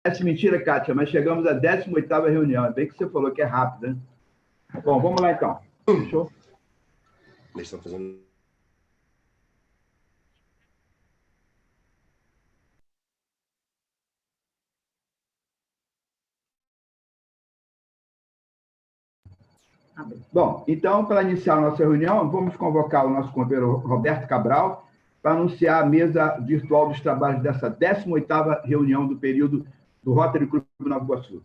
Parece mentira, Kátia, mas chegamos à 18ª reunião. É bem que você falou que é rápida, né? Bom, vamos lá então. Fechou? Eles estão fazendo... Bom, então, para iniciar a nossa reunião, vamos convocar o nosso companheiro Roberto Cabral para anunciar a mesa virtual dos trabalhos dessa 18ª reunião do período do Rotary Clube Nova Iguaçu.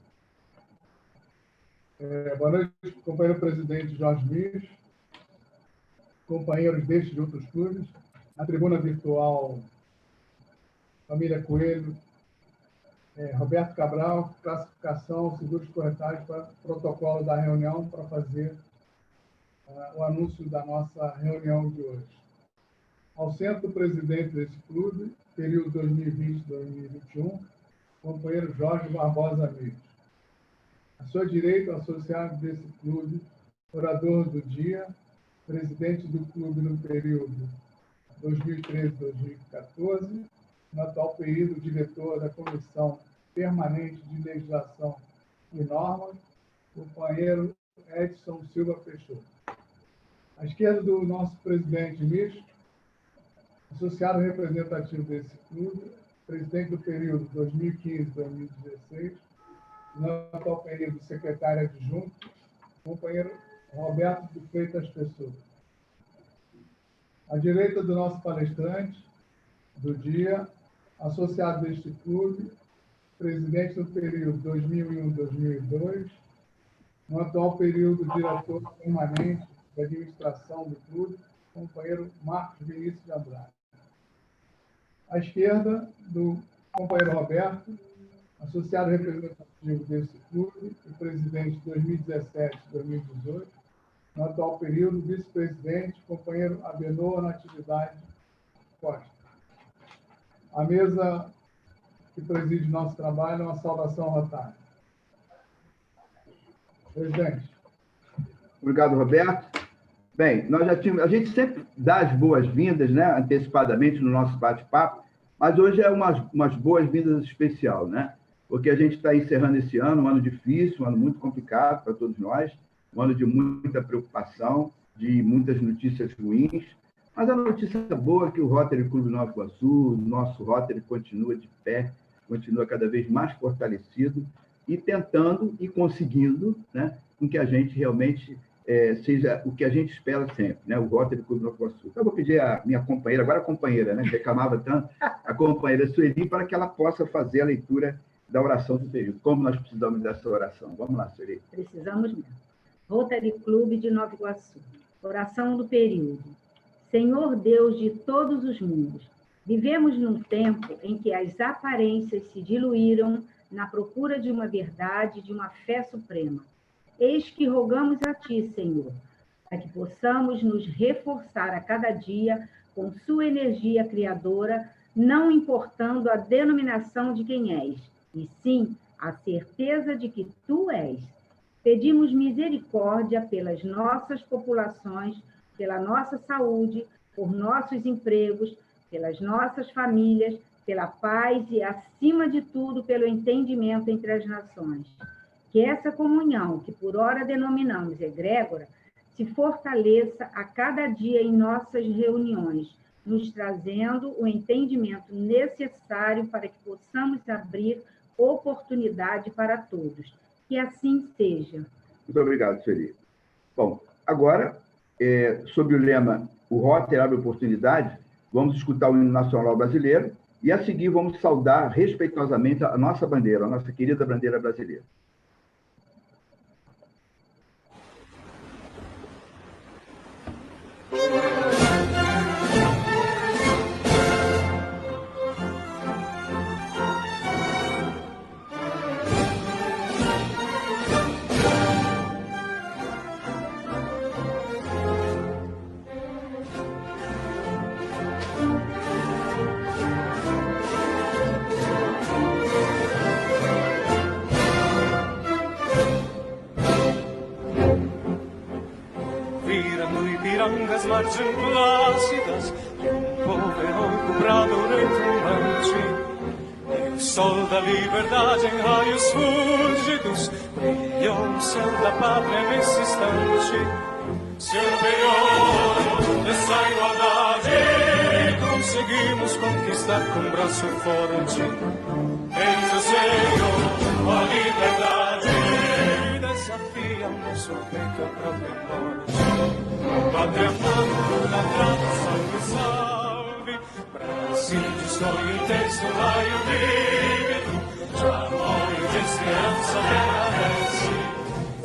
Boa noite, companheiro presidente Jorge Mies, companheiros destes de outros clubes, na tribuna virtual, família Coelho, Roberto Cabral, classificação, seguros corretais para protocolo da reunião para fazer o anúncio da nossa reunião de hoje. Ao centro, presidente desse clube, período 2020-2021, companheiro Jorge Barbosa Mies. À sua direita, associado desse clube, orador do dia, presidente do clube no período 2013-2014, no atual período, diretor da Comissão Permanente de Legislação e Normas, companheiro Edson Silva Peixoto. À esquerda do nosso presidente Mies, associado representativo desse clube, presidente do período 2015-2016, no atual período secretário adjunto, companheiro Roberto de Freitas Pessoa. À direita do nosso palestrante do dia, associado deste clube, presidente do período 2001-2002, no atual período diretor permanente da administração do clube, companheiro Marcos Vinícius de Andrade. À esquerda do companheiro Roberto, associado representativo desse clube e presidente de 2017-2018, no atual período, vice-presidente, companheiro Abenor Natividade Costa. A mesa que preside nosso trabalho é uma saudação rotária. Presidente. Obrigado, Roberto. Bem, nós já tínhamos, a gente sempre dá as boas-vindas, né, antecipadamente no nosso bate-papo, mas hoje é umas boas-vindas especial, né? Porque a gente está encerrando esse ano, um ano difícil, um ano muito complicado para todos nós, um ano de muita preocupação, de muitas notícias ruins, mas a notícia boa é que o Rotary Clube Nova Iguaçu, o nosso Rotary continua de pé, continua cada vez mais fortalecido e tentando e conseguindo, né, com que a gente realmente seja o que a gente espera sempre, né, o Rotary Clube Nova Iguaçu. Então, eu vou pedir a minha companheira, agora a companheira, né, que reclamava tanto, a companheira Sueli, para que ela possa fazer a leitura da oração do período. Como nós precisamos dessa oração? Vamos lá, Sueli. Precisamos mesmo. Rotary Clube de Nova Iguaçu. Oração do período. Senhor Deus de todos os mundos, vivemos num tempo em que as aparências se diluíram na procura de uma verdade, de uma fé suprema. Eis que rogamos a Ti, Senhor, para que possamos nos reforçar a cada dia com Sua energia criadora, não importando a denominação de quem és, e sim a certeza de que Tu és. Pedimos misericórdia pelas nossas populações, pela nossa saúde, por nossos empregos, pelas nossas famílias, pela paz e, acima de tudo, pelo entendimento entre as nações. Que essa comunhão, que por ora denominamos egrégora, se fortaleça a cada dia em nossas reuniões, nos trazendo o entendimento necessário para que possamos abrir oportunidade para todos. Que assim seja. Muito obrigado, Sueli. Bom, agora, sob o lema O Rotary abre oportunidade, vamos escutar o hino nacional brasileiro e, a seguir, vamos saudar respeitosamente a nossa bandeira, a nossa querida bandeira brasileira. Ipirangas marcem plácidas e povo heróico brado retumbante. E os sol da liberdade em raios fúlgidos brilhou o céu da pátria nesse instante. Se orgulhou dessa igualdade, conseguimos conquistar com braço forte. Eis o Senhor, a liberdade, desafia o nosso peito a própria morte. Pátria amada, salve, salve, Brasil de sonho intenso, raio vívido, de amor e de esperança renasce.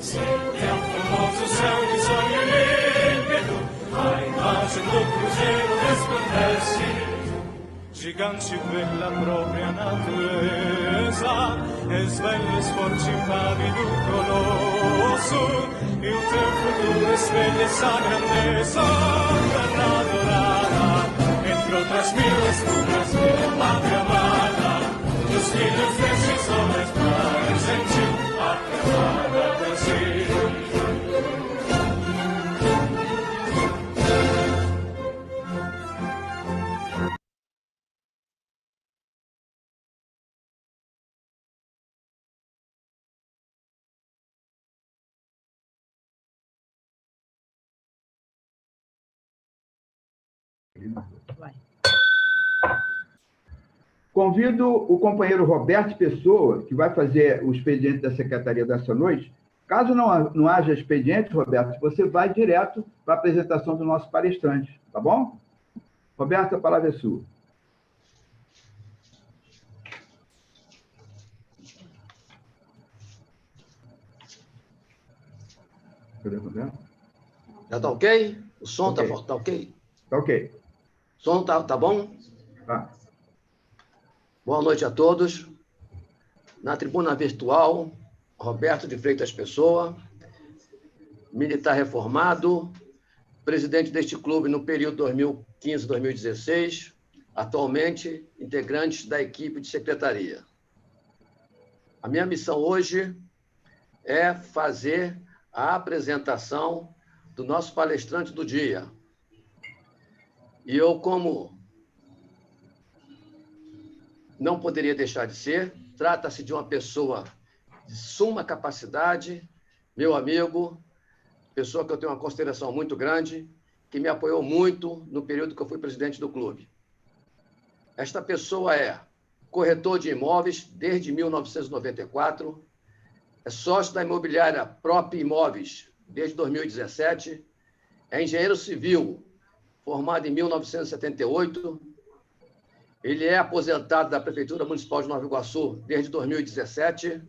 Sempre é um famoso céu de sonho límpido, a imagem do cruzeiro resplandece. Gigante pela própria natureza, svelles forte pálido colosso, e o teu futuro espelha essa grandeza. Terra dourada, entre outras mil espumas, minha pátria amada, dos filhos desses homens mais gentil, pátria amada Brasil. Vai. Convido o companheiro Roberto Pessoa, que vai fazer o expediente da secretaria dessa noite. Caso não haja expediente, Roberto, você vai direto para a apresentação do nosso palestrante, tá bom? Roberto, a palavra é sua. Cadê o Roberto? Já está ok? O som Ok. tá ok? Tá ok. O som tá bom? Tá. Boa noite a todos. Na tribuna virtual, Roberto de Freitas Pessoa, militar reformado, presidente deste clube no período 2015-2016, atualmente integrante da equipe de secretaria. A minha missão hoje é fazer a apresentação do nosso palestrante do dia. E eu, como não poderia deixar de ser, trata-se de uma pessoa de suma capacidade, meu amigo, pessoa que eu tenho uma consideração muito grande, que me apoiou muito no período que eu fui presidente do clube. Esta pessoa é corretor de imóveis desde 1994, é sócio da imobiliária Prop Imóveis desde 2017, é engenheiro civil, formado em 1978, ele é aposentado da Prefeitura Municipal de Nova Iguaçu desde 2017,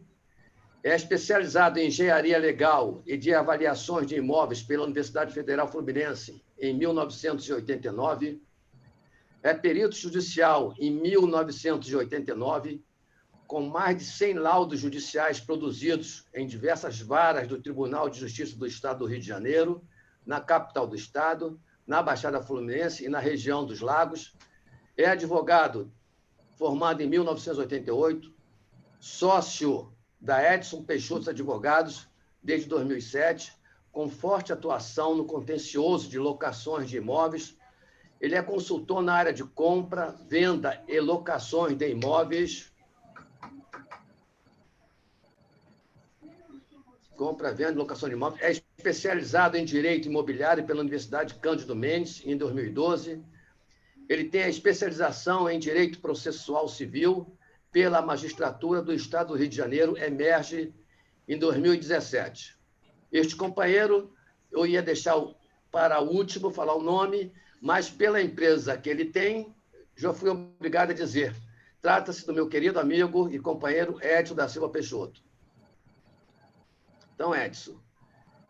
é especializado em engenharia legal e de avaliações de imóveis pela Universidade Federal Fluminense em 1989, é perito judicial em 1989, com mais de 100 laudos judiciais produzidos em diversas varas do Tribunal de Justiça do Estado do Rio de Janeiro, na capital do Estado, na Baixada Fluminense e na região dos Lagos. É advogado formado em 1988, sócio da Edson Peixoto Advogados desde 2007, com forte atuação no contencioso de locações de imóveis. Ele é consultor na área de compra, venda e locações de imóveis. Compra, venda e locação de imóveis. É especializado em direito imobiliário pela Universidade Cândido Mendes, em 2012. Ele tem a especialização em direito processual civil pela magistratura do Estado do Rio de Janeiro, emerge em 2017. Este companheiro, eu ia deixar para o último falar o nome, mas pela empresa que ele tem, já fui obrigado a dizer. Trata-se do meu querido amigo e companheiro Edson da Silva Peixoto. Então, Edson,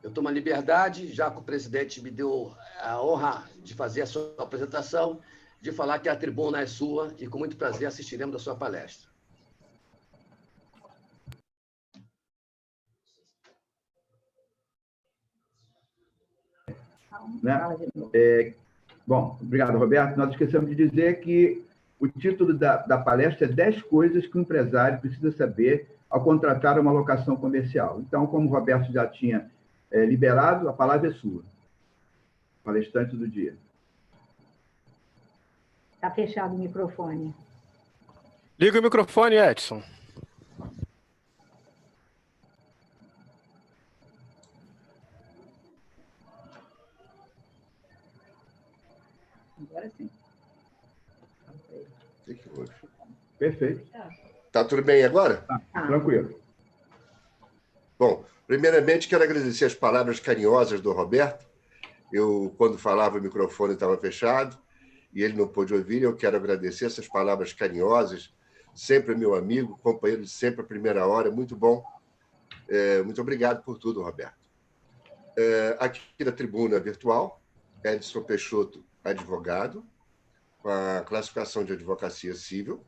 eu tomo a liberdade, já que o presidente me deu a honra de fazer a sua apresentação, de falar que a tribuna é sua e com muito prazer assistiremos a sua palestra. Né? Bom, obrigado, Roberto. Nós esquecemos de dizer que o título da palestra é 10 coisas que o empresário precisa saber ao contratar uma locação comercial. Então, como o Roberto já tinha liberado, a palavra é sua. Palestrante do dia. Está fechado o microfone. Liga o microfone, Edson. Agora sim. O que houve? Perfeito. Tá tudo bem agora? Tranquilo. Bom, primeiramente quero agradecer as palavras carinhosas do Roberto. Eu, quando falava, o microfone estava fechado e ele não pôde ouvir. Eu quero agradecer essas palavras carinhosas. Sempre meu amigo, companheiro de sempre a primeira hora. Muito bom. Muito obrigado por tudo, Roberto. Aqui na tribuna virtual, Edson Peixoto, advogado, com a classificação de advocacia civil,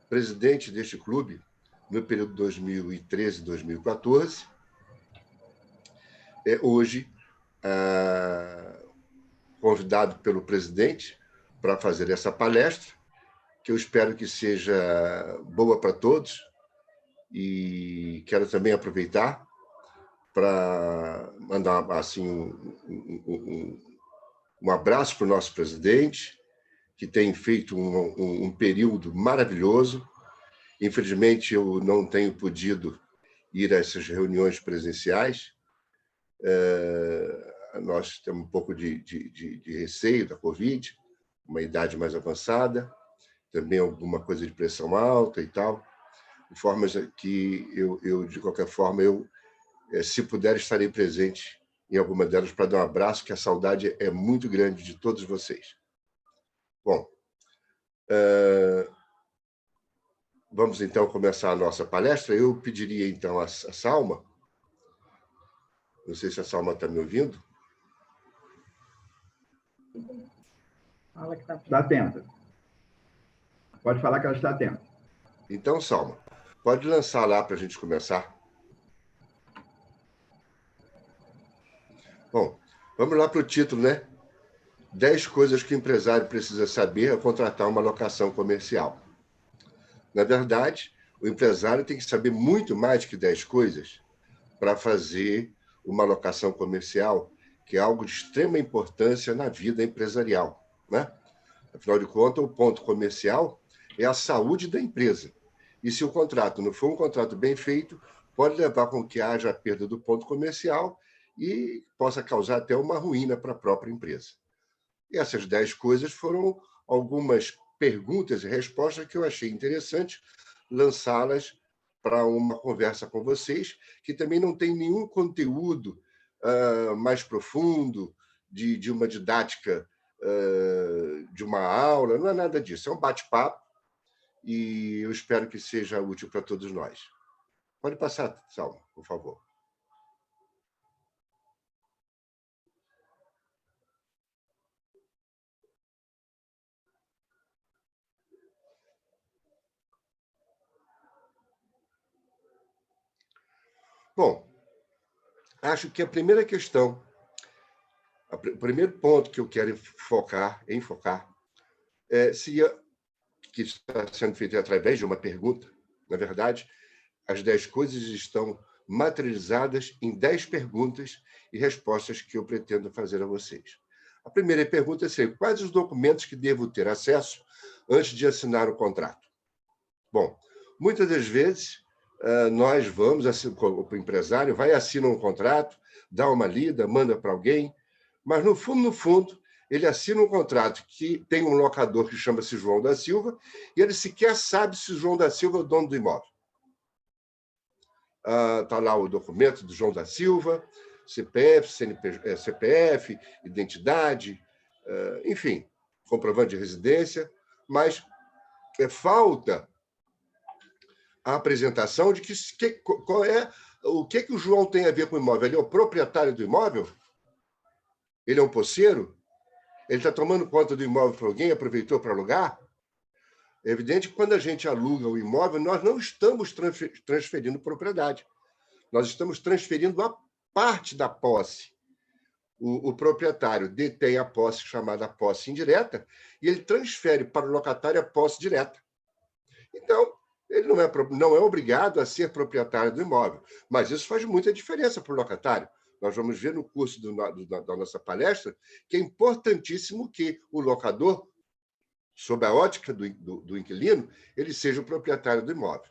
presidente deste clube no período 2013-2014. Hoje, convidado pelo presidente para fazer essa palestra, que eu espero que seja boa para todos, e quero também aproveitar para mandar assim, um abraço para o nosso presidente, que tem feito um período maravilhoso. Infelizmente, eu não tenho podido ir a essas reuniões presenciais. Nós temos um pouco de receio da Covid, uma idade mais avançada, também alguma coisa de pressão alta e tal, de formas que eu de qualquer forma, se puder, estarei presente em alguma delas para dar um abraço, que a saudade é muito grande de todos vocês. Bom, vamos então começar a nossa palestra. Eu pediria então a Salma, não sei se a Salma está me ouvindo. Fala que tá Está atenta. Pode falar que ela está atenta. Então, Salma, pode lançar lá para a gente começar. Bom, vamos lá para o título, né? 10 coisas que o empresário precisa saber ao contratar uma locação comercial. Na verdade, o empresário tem que saber muito mais que 10 coisas para fazer uma locação comercial, que é algo de extrema importância na vida empresarial, né? Afinal de contas, o ponto comercial é a saúde da empresa. E se o contrato não for um contrato bem feito, pode levar com que haja a perda do ponto comercial e possa causar até uma ruína para a própria empresa. E essas 10 coisas foram algumas perguntas e respostas que eu achei interessante lançá-las para uma conversa com vocês, que também não tem nenhum conteúdo mais profundo, de uma didática, de uma aula, não é nada disso, é um bate-papo, e eu espero que seja útil para todos nós. Pode passar, Salma, por favor. Bom, acho que a primeira questão, o primeiro ponto que eu quero enfocar, que está sendo feito através de uma pergunta. Na verdade, as 10 coisas estão materializadas em 10 perguntas e respostas que eu pretendo fazer a vocês. A primeira pergunta é quais os documentos que devo ter acesso antes de assinar o contrato? Bom, muitas das vezes, nós vamos, o empresário vai assinar um contrato, dá uma lida, manda para alguém, mas no fundo, ele assina um contrato que tem um locador que chama-se João da Silva, e ele sequer sabe se o João da Silva é o dono do imóvel. Está lá o documento do João da Silva, CPF, identidade, enfim, comprovante de residência, mas falta a apresentação de o que o João tem a ver com o imóvel. Ele é o proprietário do imóvel? Ele é um posseiro? Ele está tomando conta do imóvel para alguém, aproveitou para alugar? É evidente que quando a gente aluga o imóvel, nós não estamos transferindo propriedade. Nós estamos transferindo a parte da posse. O proprietário detém a posse chamada posse indireta e ele transfere para o locatário a posse direta. Então, ele não é obrigado a ser proprietário do imóvel, mas isso faz muita diferença para o locatário. Nós vamos ver no curso da nossa palestra que é importantíssimo que o locador sob a ótica do inquilino, ele seja o proprietário do imóvel.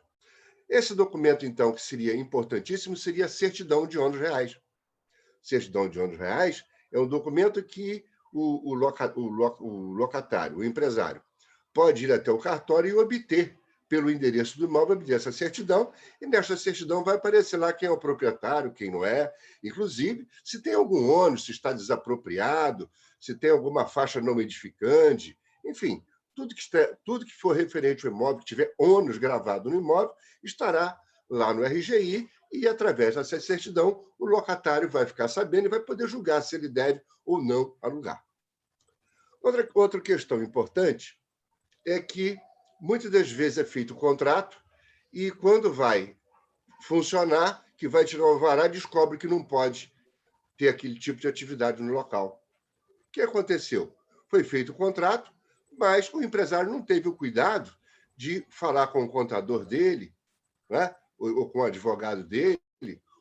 Esse documento, então, que seria importantíssimo, seria a certidão de ônus reais. Certidão de ônus reais é um documento que o locatário, o empresário, pode ir até o cartório e obter, pelo endereço do imóvel, obter essa certidão, e nesta certidão vai aparecer lá quem é o proprietário, quem não é, inclusive, se tem algum ônus, se está desapropriado, se tem alguma faixa não edificante, enfim, tudo que for referente ao imóvel, que tiver ônus gravado no imóvel, estará lá no RGI e, através dessa certidão, o locatário vai ficar sabendo e vai poder julgar se ele deve ou não alugar. Outra questão importante é que, muitas das vezes, é feito o contrato e, quando vai funcionar, que vai tirar o alvará, descobre que não pode ter aquele tipo de atividade no local. O que aconteceu? Foi feito o contrato, mas o empresário não teve o cuidado de falar com o contador dele, né? ou com o advogado dele,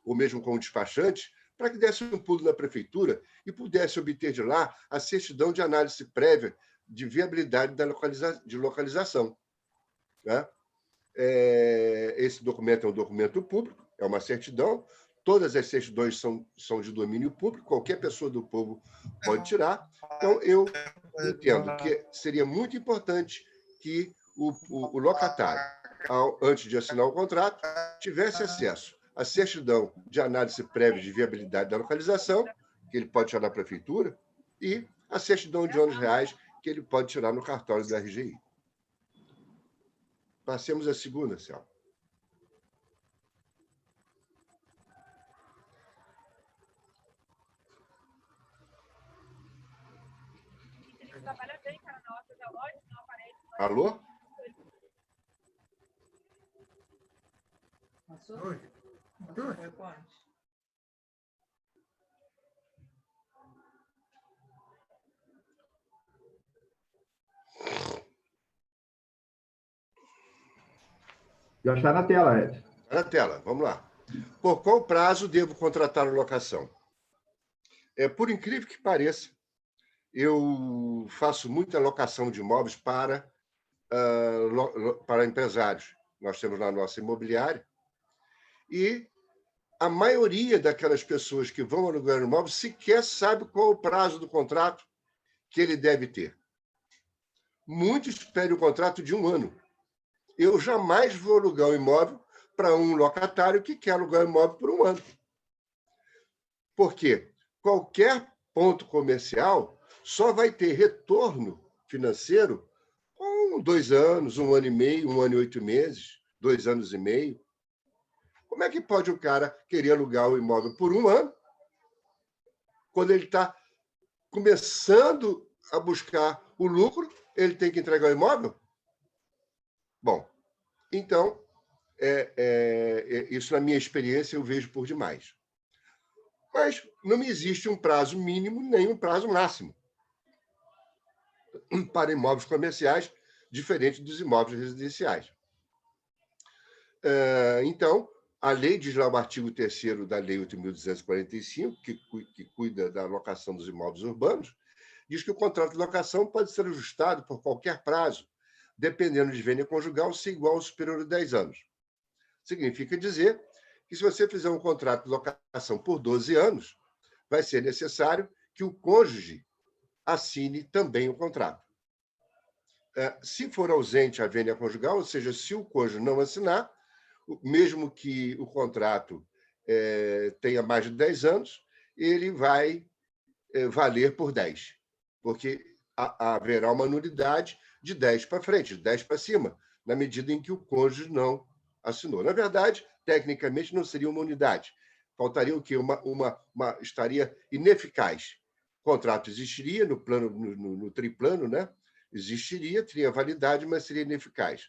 ou mesmo com o despachante, para que desse um pulo na prefeitura e pudesse obter de lá a certidão de análise prévia de viabilidade de localização. Né? Esse documento é um documento público, é uma certidão, todas as certidões são de domínio público, qualquer pessoa do povo pode tirar. Então, eu entendo que seria muito importante que o locatário, antes de assinar o contrato, tivesse acesso à certidão de análise prévia de viabilidade da localização, que ele pode tirar na prefeitura, e a certidão de ônus reais, que ele pode tirar no cartório do RGI. Passemos à segunda, Céu. Alô? Passou? Foi quanto? Já está na tela, Ed. Está na tela, vamos lá. Por qual prazo devo contratar a locação? Por incrível que pareça, eu faço muita locação de imóveis para empresários. Nós temos na nossa imobiliária e a maioria daquelas pessoas que vão alugar um imóvel sequer sabe qual é o prazo do contrato que ele deve ter. Muitos pedem o contrato de 1 ano. Eu jamais vou alugar um imóvel para um locatário que quer alugar um imóvel por 1 ano. Por quê? Qualquer ponto comercial só vai ter retorno financeiro com 2 anos, 1 ano e meio, 1 ano e 8 meses, 2 anos e meio. Como é que pode o cara querer alugar o imóvel por 1 ano, quando ele está começando a buscar o lucro, ele tem que entregar o imóvel? Bom, então, isso na minha experiência eu vejo por demais. Mas não existe um prazo mínimo nem um prazo máximo para imóveis comerciais, diferente dos imóveis residenciais. Então, a lei diz lá, o artigo 3º da Lei 8.245, que cuida da locação dos imóveis urbanos, diz que o contrato de locação pode ser ajustado por qualquer prazo, dependendo de vênia conjugal, se igual ou superior a 10 anos. Significa dizer que, se você fizer um contrato de locação por 12 anos, vai ser necessário que o cônjuge assine também o contrato. Se for ausente a vênia conjugal, ou seja, se o cônjuge não assinar, mesmo que o contrato tenha mais de 10 anos, ele vai valer por 10, porque haverá uma nulidade de 10 para frente, de 10 para cima, na medida em que o cônjuge não assinou. Na verdade, tecnicamente, não seria uma unidade. Faltaria o quê? Estaria ineficaz. O contrato existiria no plano, no triplano, né? Existiria, teria validade, mas seria ineficaz.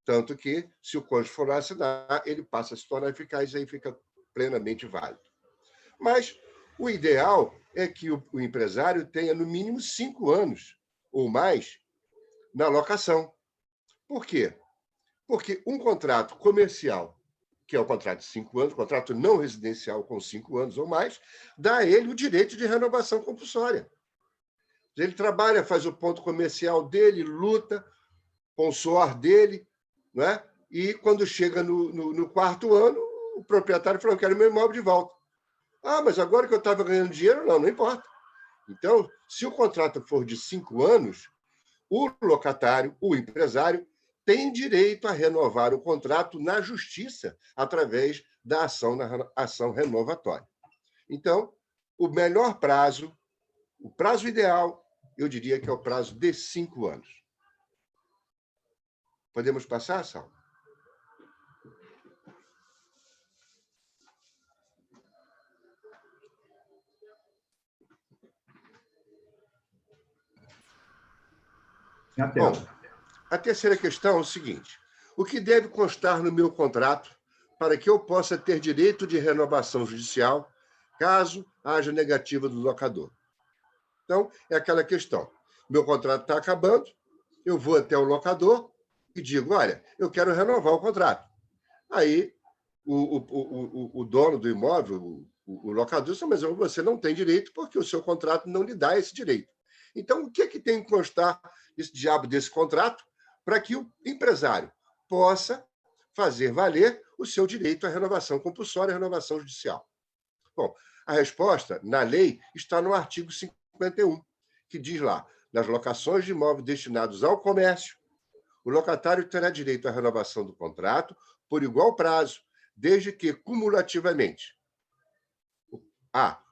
Tanto que, se o cônjuge for assinar, ele passa a se tornar eficaz e aí fica plenamente válido. Mas o ideal é que o empresário tenha, no mínimo, 5 anos ou mais na locação. Por quê? Porque um contrato comercial, que é o contrato de 5 anos, contrato não residencial com 5 anos ou mais, dá a ele o direito de renovação compulsória. Ele trabalha, faz o ponto comercial dele, luta com o suor dele, não é? E quando chega no quarto ano, o proprietário falou: eu quero meu imóvel de volta. Ah, mas agora que eu estava ganhando dinheiro, não importa. Então, se o contrato for de 5 anos, o locatário, o empresário, tem direito a renovar o contrato na justiça através da ação renovatória. Então, o melhor prazo, o prazo ideal, eu diria que é o prazo de 5 anos. Podemos passar, Sal? Na tela. Bom, a terceira questão é o seguinte: o que deve constar no meu contrato para que eu possa ter direito de renovação judicial caso haja negativa do locador? Então, é aquela questão. Meu contrato está acabando, eu vou até o locador e digo: olha, eu quero renovar o contrato. Aí, o dono do imóvel, o locador, diz: mas você não tem direito porque o seu contrato não lhe dá esse direito. Então, o que tem que constar esse diabo desse contrato para que o empresário possa fazer valer o seu direito à renovação compulsória e renovação judicial? Bom, a resposta, na lei, está no artigo 51, que diz lá: nas locações de imóveis destinados ao comércio, o locatário terá direito à renovação do contrato por igual prazo, desde que, cumulativamente,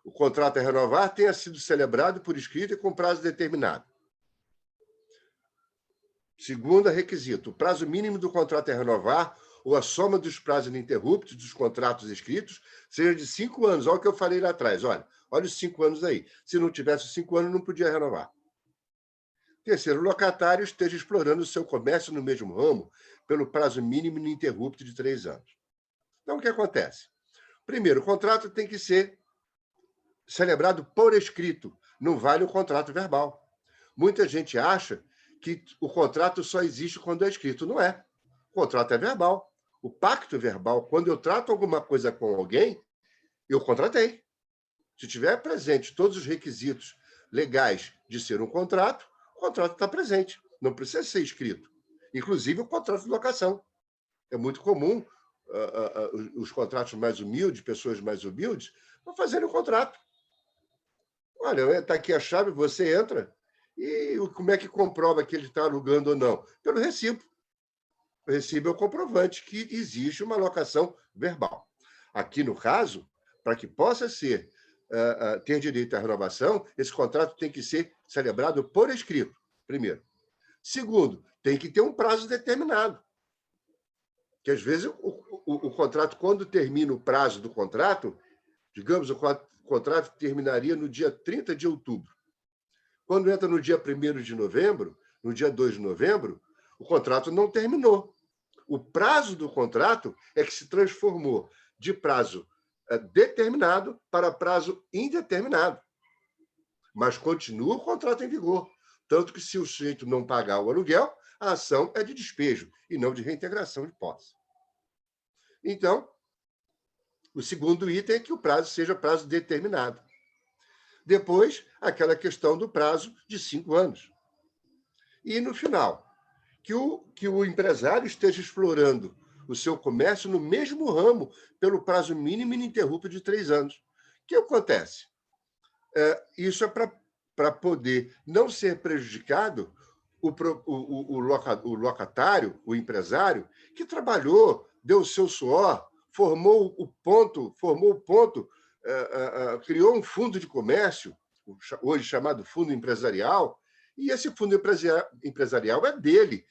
o contrato a renovar tenha sido celebrado por escrito e com prazo determinado. Segundo requisito, o prazo mínimo do contrato a renovar ou a soma dos prazos ininterruptos dos contratos escritos seja de 5 anos. Olha o que eu falei lá atrás. Olha os 5 anos aí. Se não tivesse 5 anos, não podia renovar. Terceiro, o locatário esteja explorando o seu comércio no mesmo ramo pelo prazo mínimo ininterrupto de 3 anos. Então, o que acontece? Primeiro, o contrato tem que ser celebrado por escrito. Não vale o contrato verbal. Muita gente acha que o contrato só existe quando é escrito. Não é. O contrato é verbal. O pacto verbal, quando eu trato alguma coisa com alguém, eu contratei. Se tiver presente todos os requisitos legais de ser um contrato, o contrato está presente. Não precisa ser escrito. Inclusive o contrato de locação. É muito comum os contratos mais humildes, pessoas mais humildes, não fazerem o contrato. Olha, está aqui a chave, você entra. E como é que comprova que ele está alugando ou não? Pelo recibo. O recibo é o comprovante que existe uma locação verbal. Aqui, no caso, para que possa ter direito à renovação, esse contrato tem que ser celebrado por escrito, primeiro. Segundo, tem que ter um prazo determinado. Que, às vezes, o contrato, quando termina o prazo do contrato, digamos, o contrato terminaria no dia 30 de outubro. Quando entra no dia 1º de novembro, no dia 2 de novembro, o contrato não terminou. O prazo do contrato é que se transformou de prazo determinado para prazo indeterminado. Mas continua o contrato em vigor. Tanto que, se o sujeito não pagar o aluguel, a ação é de despejo e não de reintegração de posse. Então, o segundo item é que o prazo seja prazo determinado. Depois, aquela questão do prazo de 5 anos. E, no final, que o empresário esteja explorando o seu comércio no mesmo ramo pelo prazo mínimo ininterrupto de 3 anos. O que acontece? Isso é para poder não ser prejudicado o locatário, o empresário, que trabalhou, deu o seu suor, formou o ponto, criou um fundo de comércio, hoje chamado fundo empresarial, e esse fundo empresarial é dele.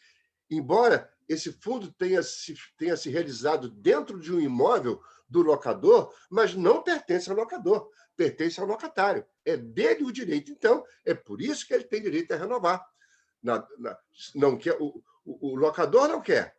Embora esse fundo tenha se realizado dentro de um imóvel do locador, mas não pertence ao locador, pertence ao locatário. É dele o direito. Então, é por isso que ele tem direito a renovar. Não quer, o locador não quer,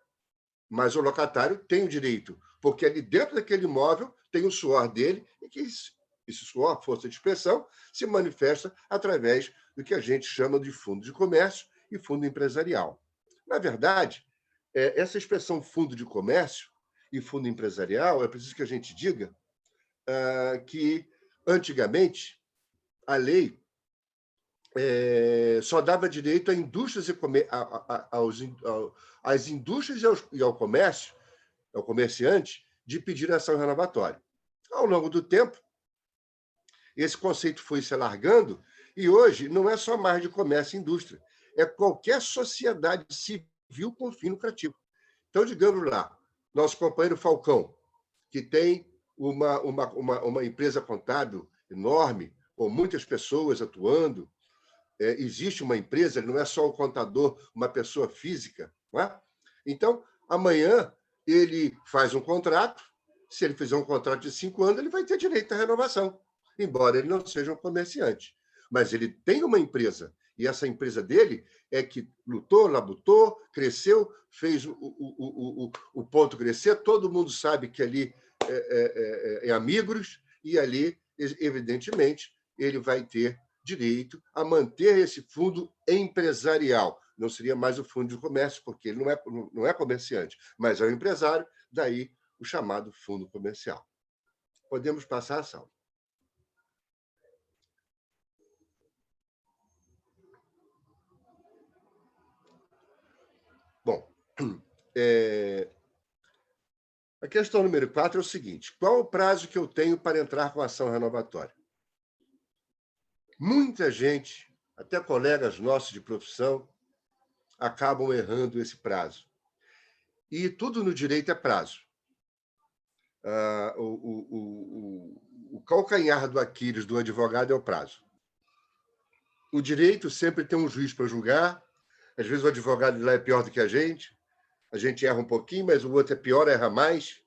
mas o locatário tem o direito, porque ali dentro daquele imóvel tem o suor dele, e que esse suor, força de expressão, se manifesta através do que a gente chama de fundo de comércio e fundo empresarial. Na verdade, essa expressão fundo de comércio e fundo empresarial, é preciso que a gente diga que, antigamente, a lei só dava direito a indústrias às indústrias e ao comércio, ao comerciante, de pedir ação renovatória. Ao longo do tempo, esse conceito foi se alargando e hoje não é só mais de comércio e indústria, é qualquer sociedade civil com fim lucrativo. Então, digamos lá, nosso companheiro Falcão, que tem uma empresa contábil enorme, com muitas pessoas atuando, existe uma empresa, ele não é só um contador, uma pessoa física. Não é? Então, amanhã, ele faz um contrato, se ele fizer um contrato de 5 anos, ele vai ter direito à renovação, embora ele não seja um comerciante. Mas ele tem uma empresa, e essa empresa dele é que lutou, labutou, cresceu, fez o ponto crescer, todo mundo sabe que ali é amigos, e ali, evidentemente, ele vai ter direito a manter esse fundo empresarial. Não seria mais o fundo de comércio, porque ele não é comerciante, mas é um empresário, daí o chamado fundo comercial. Podemos passar a sala. Bom, a questão número 4 é o seguinte: qual o prazo que eu tenho para entrar com a ação renovatória? Muita gente, até colegas nossos de profissão, acabam errando esse prazo. E tudo no direito é prazo. O calcanhar do Aquiles do advogado é o prazo. O direito sempre tem um juiz para julgar. Às vezes o advogado lá é pior do que a gente erra um pouquinho, mas o outro é pior, erra mais,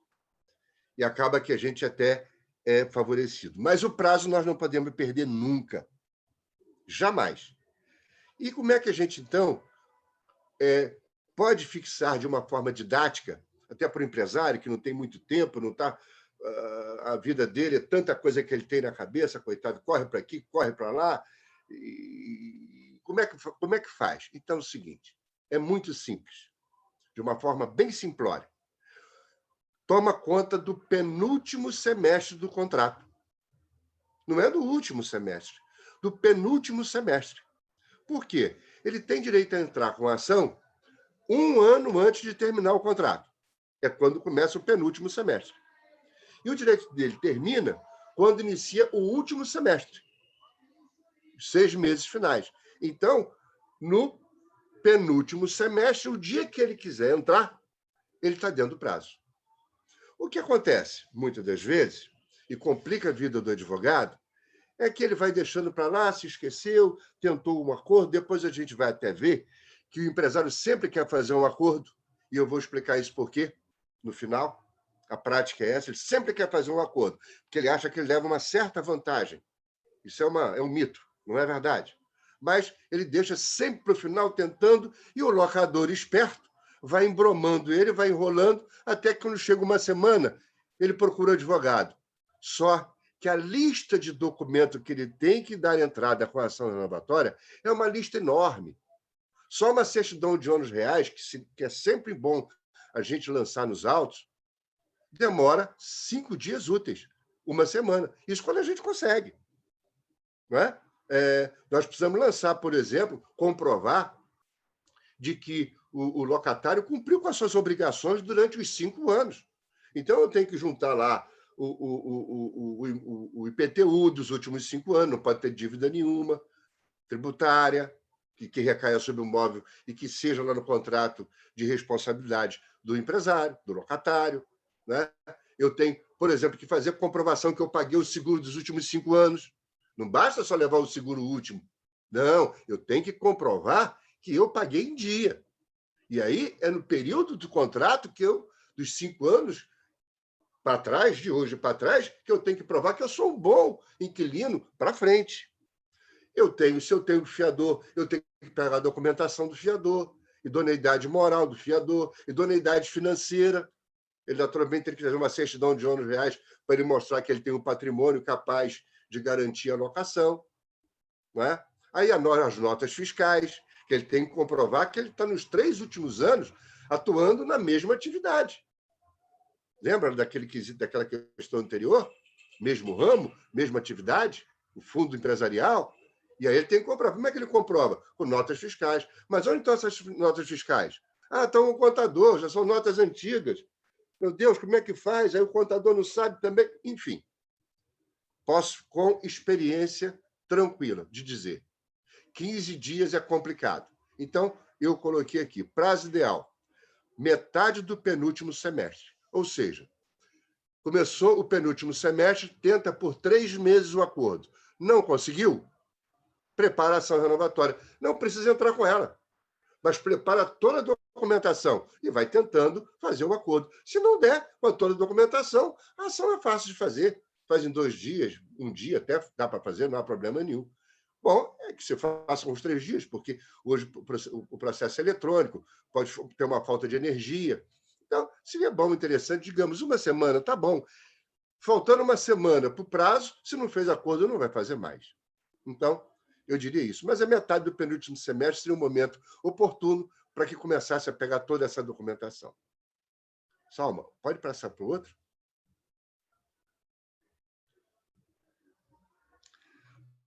e acaba que a gente até é favorecido. Mas o prazo nós não podemos perder nunca. Jamais. E como é que a gente, então, pode fixar de uma forma didática, até para o empresário que não tem muito tempo, não está, a vida dele é tanta coisa que ele tem na cabeça, coitado, corre para aqui, corre para lá. E como é que faz? Então, é o seguinte, é muito simples, de uma forma bem simplória. Toma conta do penúltimo semestre do contrato. Não é do último semestre, do penúltimo semestre. Por quê? Ele tem direito a entrar com a ação 1 ano antes de terminar o contrato. É quando começa o penúltimo semestre. E o direito dele termina quando inicia o último semestre, os 6 meses finais. Então, no penúltimo semestre, o dia que ele quiser entrar, ele está dentro do prazo. O que acontece, muitas das vezes, e complica a vida do advogado, é que ele vai deixando para lá, se esqueceu, tentou um acordo, depois a gente vai até ver que o empresário sempre quer fazer um acordo, e eu vou explicar isso por quê, no final. A prática é essa, ele sempre quer fazer um acordo, porque ele acha que ele leva uma certa vantagem. Isso é um mito, não é verdade? Mas ele deixa sempre para o final tentando, e o locador esperto vai embromando ele, vai enrolando, até que quando chega uma semana, ele procura o advogado. Só que a lista de documentos que ele tem que dar entrada com a ação renovatória é uma lista enorme. Só uma certidão de ônus reais, que é sempre bom a gente lançar nos autos, demora 5 dias úteis, 1 semana. Isso quando a gente consegue. Não é? Nós precisamos lançar, por exemplo, comprovar de que o locatário cumpriu com as suas obrigações durante os 5 anos. Então, eu tenho que juntar lá o IPTU dos últimos 5 anos, não pode ter dívida nenhuma, tributária, que recaia sobre o imóvel e que seja lá no contrato de responsabilidade do empresário, do locatário. Né? Eu tenho, por exemplo, que fazer comprovação que eu paguei o seguro dos últimos 5 anos. Não basta só levar o seguro último. Não, eu tenho que comprovar que eu paguei em dia. E aí é no período do contrato que dos 5 anos para trás, de hoje para trás, que eu tenho que provar que eu sou um bom inquilino para frente. Se eu tenho fiador, eu tenho que pegar a documentação do fiador, idoneidade moral do fiador, idoneidade financeira. Ele, naturalmente, tem que fazer uma certidão de ônus reais para ele mostrar que ele tem um patrimônio capaz de garantir a locação. Não é? Aí as notas fiscais, que ele tem que comprovar que ele está nos 3 últimos anos atuando na mesma atividade. Lembra daquela questão anterior? Mesmo ramo, mesma atividade, o fundo empresarial. E aí ele tem que comprovar. Como é que ele comprova? Com notas fiscais. Mas onde estão essas notas fiscais? Ah, estão no contador, já são notas antigas. Meu Deus, como é que faz? Aí o contador não sabe também. Enfim, posso, com experiência tranquila, de dizer 15 dias é complicado. Então, eu coloquei aqui, prazo ideal, metade do penúltimo semestre. Ou seja, começou o penúltimo semestre, tenta por 3 meses o acordo. Não conseguiu? Prepara a ação renovatória. Não precisa entrar com ela, mas prepara toda a documentação e vai tentando fazer o acordo. Se não der, com toda a documentação, a ação é fácil de fazer. Faz em 2 dias, 1 dia, até dá para fazer, não há problema nenhum. Bom, é que você faça uns 3 dias, porque hoje o processo é eletrônico, pode ter uma falta de energia. Então, seria bom, interessante, digamos, 1 semana, tá bom. Faltando 1 semana para o prazo, se não fez acordo, não vai fazer mais. Então, eu diria isso. Mas a metade do penúltimo semestre seria um momento oportuno para que começasse a pegar toda essa documentação. Salma, pode passar para o outro?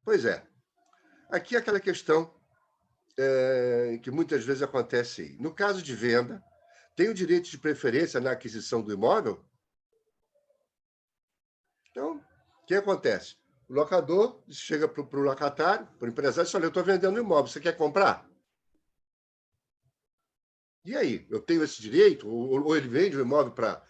Pois é. Aqui é aquela questão que muitas vezes acontece aí. No caso de venda, tem o direito de preferência na aquisição do imóvel? Então, o que acontece? O locador chega para o locatário, para o empresário, e diz, olha, eu estou vendendo um imóvel, você quer comprar? E aí? Eu tenho esse direito? Ou ele vende o imóvel para,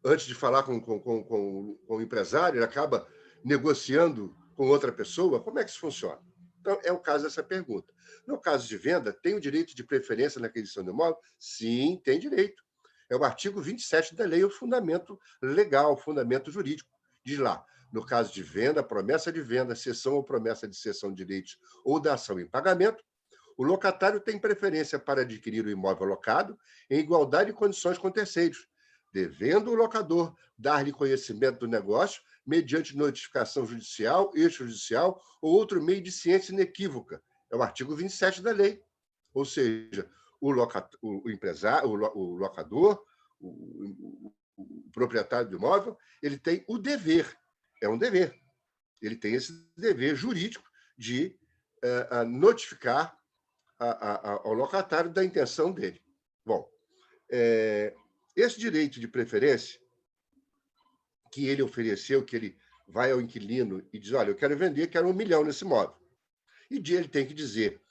antes de falar com o empresário, ele acaba negociando com outra pessoa? Como é que isso funciona? Então, é o caso dessa pergunta. No caso de venda, tem o direito de preferência na aquisição do imóvel? Sim, tem direito. É o artigo 27 da lei, o fundamento legal, o fundamento jurídico. Diz lá, no caso de venda, promessa de venda, cessão ou promessa de cessão de direitos ou da ação em pagamento, o locatário tem preferência para adquirir o imóvel locado em igualdade de condições com terceiros, devendo o locador dar-lhe conhecimento do negócio mediante notificação judicial, extrajudicial ou outro meio de ciência inequívoca. É o artigo 27 da lei. Ou seja, o empresário, o locador, o proprietário do imóvel, ele tem o dever, é um dever, ele tem esse dever jurídico de notificar ao locatário da intenção dele. Bom, esse direito de preferência que ele ofereceu, que ele vai ao inquilino e diz, olha, eu quero vender, quero 1 milhão nesse imóvel. E ele tem que dizer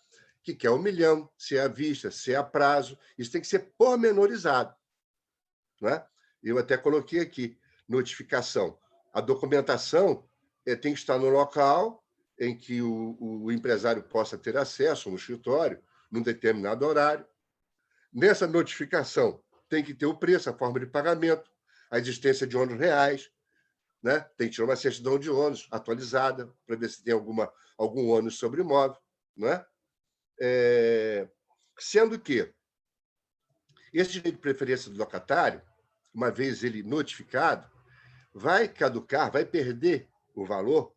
que quer 1 milhão, se é à vista, se é a prazo, isso tem que ser pormenorizado. Não é? Eu até coloquei aqui, notificação. A documentação tem que estar no local em que o empresário possa ter acesso, no escritório, num determinado horário. Nessa notificação, tem que ter o preço, a forma de pagamento, a existência de ônus reais, né? Tem que tirar uma certidão de ônus atualizada para ver se tem algum ônus sobre o imóvel. Não é? Sendo que esse direito de preferência do locatário, uma vez ele notificado, vai caducar, vai perder o valor,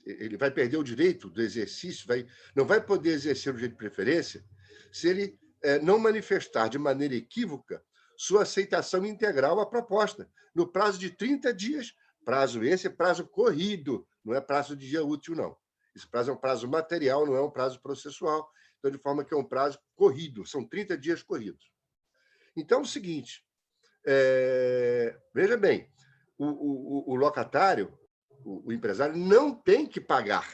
ele vai perder o direito do exercício, não vai poder exercer o direito de preferência se ele não manifestar de maneira equívoca sua aceitação integral à proposta, no prazo de 30 dias, prazo esse é prazo corrido, não é prazo de dia útil, não. Esse prazo é um prazo material, não é um prazo processual, então, de forma que é um prazo corrido, são 30 dias corridos. Então, é o seguinte, veja bem, o locatário, o empresário, não tem que pagar,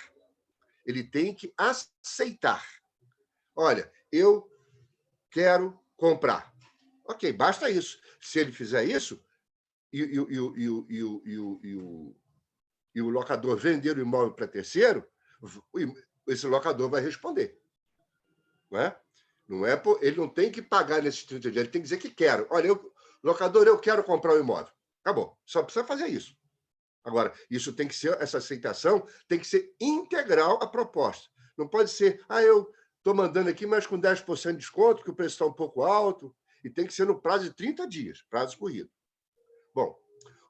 ele tem que aceitar. Olha, eu quero comprar. Ok, basta isso. Se ele fizer isso, e o locador vender o imóvel para terceiro, esse locador vai responder. Não é? Ele não tem que pagar nesses 30 dias, ele tem que dizer que quero. Olha, locador, eu quero comprar o imóvel. Acabou, só precisa fazer isso. Agora, isso tem que ser, essa aceitação tem que ser integral à proposta. Não pode ser, eu estou mandando aqui, mas com 10% de desconto, que o preço está um pouco alto, e tem que ser no prazo de 30 dias, prazo corrido. Bom,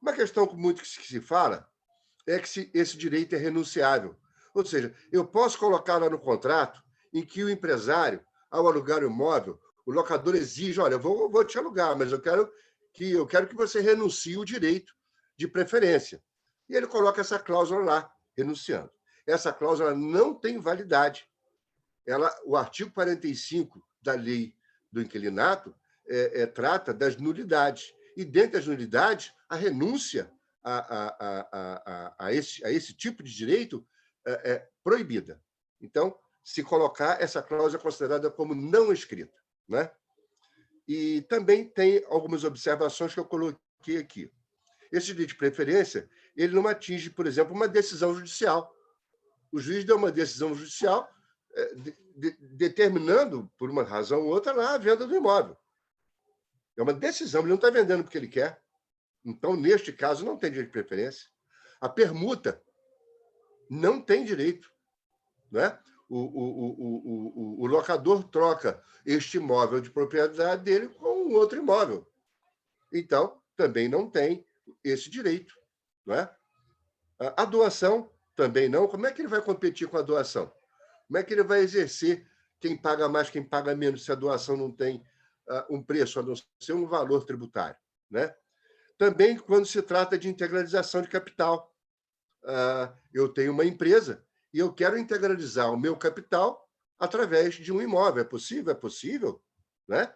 uma questão muito que se fala é que esse direito é renunciável. Ou seja, eu posso colocar lá no contrato em que o empresário, ao alugar o imóvel, o locador exige, olha, eu vou te alugar, mas eu quero que você renuncie o direito de preferência. E ele coloca essa cláusula lá, renunciando. essa cláusula não tem validade. O artigo 45 da lei do inquilinato trata das nulidades. E, dentre as nulidades, a renúncia a esse tipo de direito é proibida. Então, se colocar, essa cláusula é considerada como não escrita, né? E também tem algumas observações que eu coloquei aqui. Esse direito de preferência, ele não atinge, por exemplo, uma decisão judicial. O juiz deu uma decisão judicial determinando, por uma razão ou outra, lá a venda do imóvel. É uma decisão, ele não está vendendo porque ele quer. Então, neste caso, não tem direito de preferência. A permuta não tem direito, né? O locador troca este imóvel de propriedade dele com um outro imóvel. Então, também não tem esse direito, não é? A doação também não. Como é que ele vai competir com a doação? Como é que ele vai exercer quem paga mais, quem paga menos, se a doação não tem um preço, a não ser um valor tributário, né? Também quando se trata de integralização de capital. Eu tenho uma empresa e eu quero integralizar o meu capital através de um imóvel. É possível? É possível, né?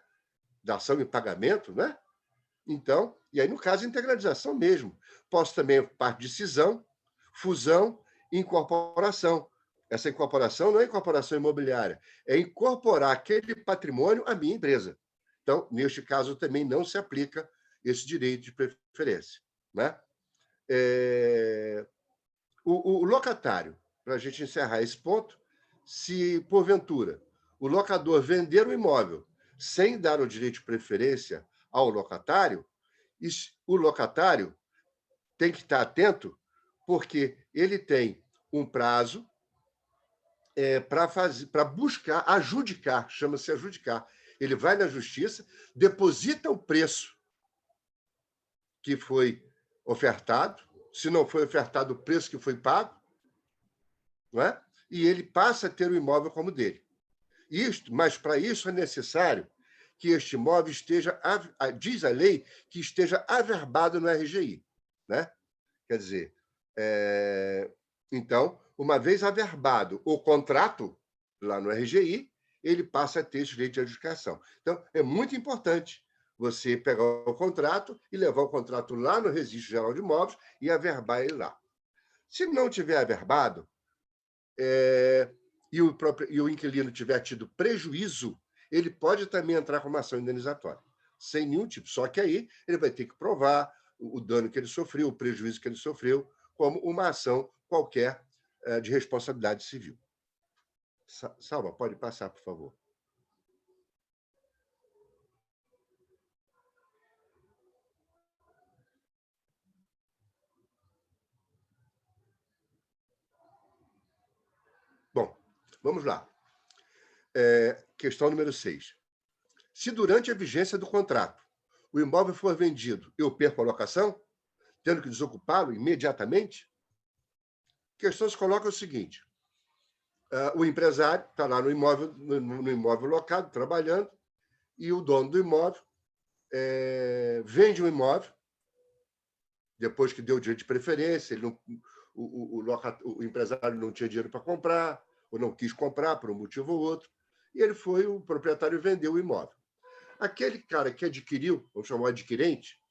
Dação em pagamento, né? Então, e aí, no caso, integralização mesmo. Posso também parte de cisão, fusão e incorporação. Essa incorporação não é incorporação imobiliária, é incorporar aquele patrimônio à minha empresa. Então, neste caso, também não se aplica esse direito de preferência, né? O locatário, para a gente encerrar esse ponto, se, porventura, o locador vender o imóvel sem dar o direito de preferência ao locatário, o locatário tem que estar atento, porque ele tem um prazo para buscar, adjudicar, chama-se adjudicar. Ele vai na justiça, deposita o preço que foi ofertado, se não foi ofertado, o preço que foi pago, não é? E ele passa a ter o imóvel como dele. Mas para isso é necessário que este imóvel esteja, diz a lei, que esteja averbado no RGI, né? Quer dizer, então, uma vez averbado o contrato lá no RGI, ele passa a ter esse direito de adjudicação. Então, é muito importante você pegar o contrato e levar o contrato lá no Registro Geral de Imóveis e averbar ele lá. Se não tiver averbado, e o inquilino tiver tido prejuízo, ele pode também entrar com uma ação indenizatória, sem nenhum tipo. Só que aí ele vai ter que provar o dano que ele sofreu, o prejuízo que ele sofreu, como uma ação qualquer de responsabilidade civil. Salva, pode passar, por favor. Bom, vamos lá. Questão número 6. Se durante a vigência do contrato o imóvel for vendido, eu perco a locação, tendo que desocupá-lo imediatamente? A questão se coloca o seguinte: o empresário está lá no imóvel locado, trabalhando, e o dono do imóvel vende o imóvel, depois que deu o direito de preferência, o empresário não tinha dinheiro para comprar, ou não quis comprar por um motivo ou outro, e o proprietário vendeu o imóvel. Aquele cara que adquiriu, vamos chamar de adquirente,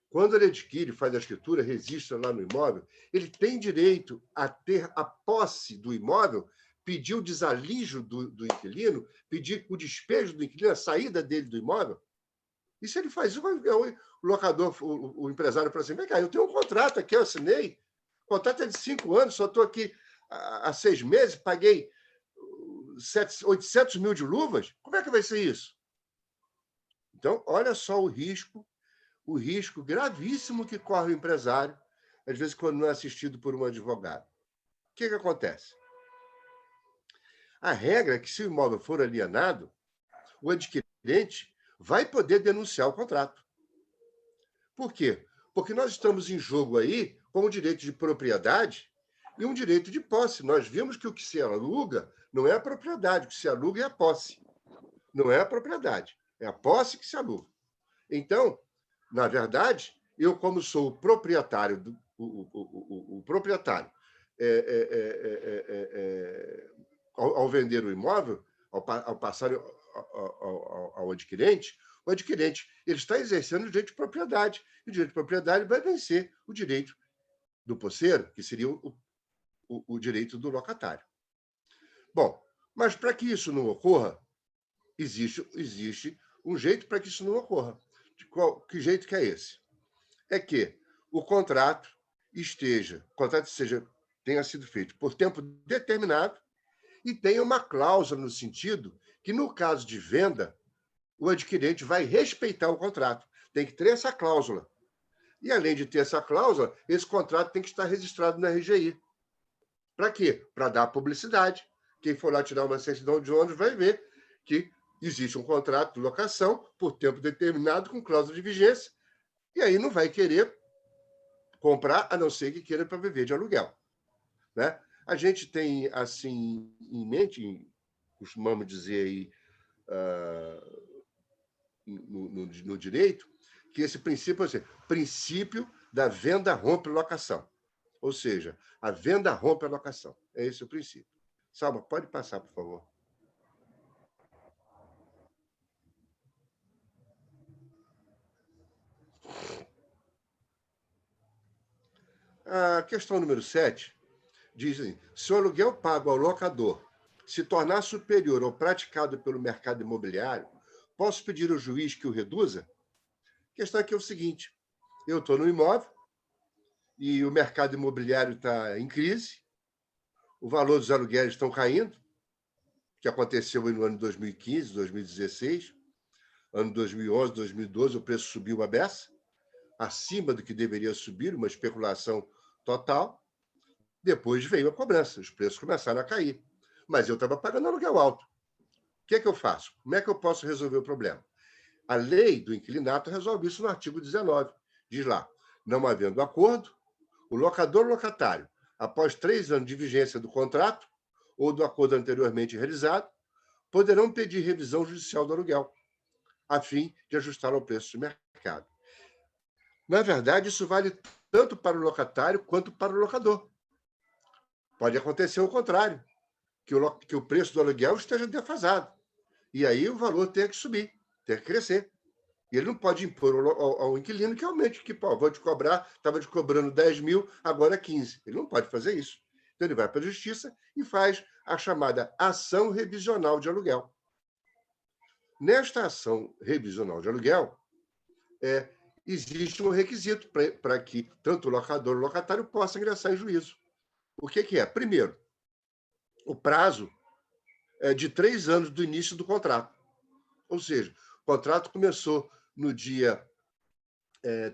quando ele adquire, faz a escritura, registra lá no imóvel, ele tem direito a ter a posse do imóvel, pedir o desalijo do inquilino, pedir o despejo do inquilino, a saída dele do imóvel. E se ele faz isso, o locador, o empresário fala assim: vem cá, eu tenho um contrato aqui, eu assinei, o contrato é de 5 anos, só estou aqui há 6 meses, paguei 800 mil de luvas, como é que vai ser isso? Então, olha só o risco gravíssimo que corre o empresário, às vezes, quando não é assistido por um advogado. O que acontece? A regra é que, se o imóvel for alienado, o adquirente vai poder denunciar o contrato. Por quê? Porque nós estamos em jogo aí com o direito de propriedade e um direito de posse. Nós vimos que o que se aluga não é a propriedade, o que se aluga é a posse. Não é a propriedade, é a posse que se aluga. Então, na verdade, eu, como sou o proprietário, ao vender o imóvel, ao passar ao adquirente, o adquirente ele está exercendo o direito de propriedade. E o direito de propriedade vai vencer o direito do posseiro, que seria o direito do locatário. Bom, mas para que isso não ocorra, existe um jeito para que isso não ocorra. Que jeito que é esse? É que o contrato tenha sido feito por tempo determinado e tenha uma cláusula no sentido que, no caso de venda, o adquirente vai respeitar o contrato. Tem que ter essa cláusula. E, além de ter essa cláusula, esse contrato tem que estar registrado na RGI. Para quê? Para dar publicidade. Quem for lá tirar uma certidão de ônibus vai ver que existe um contrato de locação por tempo determinado com cláusula de vigência. E aí não vai querer comprar, a não ser que queira para viver de aluguel. Né? A gente tem, assim, em mente, costumamos dizer aí, no direito, que esse princípio é assim, princípio da venda rompe locação. Ou seja, a venda rompe a locação. É esse o princípio. Salma, pode passar, por favor. A questão número 7 diz assim, se o aluguel pago ao locador se tornar superior ao praticado pelo mercado imobiliário, posso pedir ao juiz que o reduza? A questão aqui é o seguinte, eu estou no imóvel e o mercado imobiliário está em crise, o valor dos aluguéis estão caindo, que aconteceu no ano de 2015, 2016, ano 2011, 2012, o preço subiu a beça, acima do que deveria subir, uma especulação total. Depois veio a cobrança, os preços começaram a cair. Mas eu estava pagando aluguel alto. O que é que eu faço? Como é que eu posso resolver o problema? A lei do inquilinato resolve isso no artigo 19. Diz lá, não havendo acordo, o locador ou locatário, após 3 anos de vigência do contrato ou do acordo anteriormente realizado, poderão pedir revisão judicial do aluguel, a fim de ajustar ao preço de mercado. Na verdade, isso vale tanto para o locatário quanto para o locador. Pode acontecer o contrário, que o preço do aluguel esteja defasado. E aí o valor tem que subir, tem que crescer. E ele não pode impor ao inquilino que aumente, que, pô, vou te cobrar, estava te cobrando 10 mil, agora 15. Ele não pode fazer isso. Então ele vai para a justiça e faz a chamada ação revisional de aluguel. Nesta ação revisional de aluguel, existe um requisito para que tanto o locador ou o locatário possa ingressar em juízo. O que é? Primeiro, o prazo é de 3 anos do início do contrato. Ou seja, o contrato começou no dia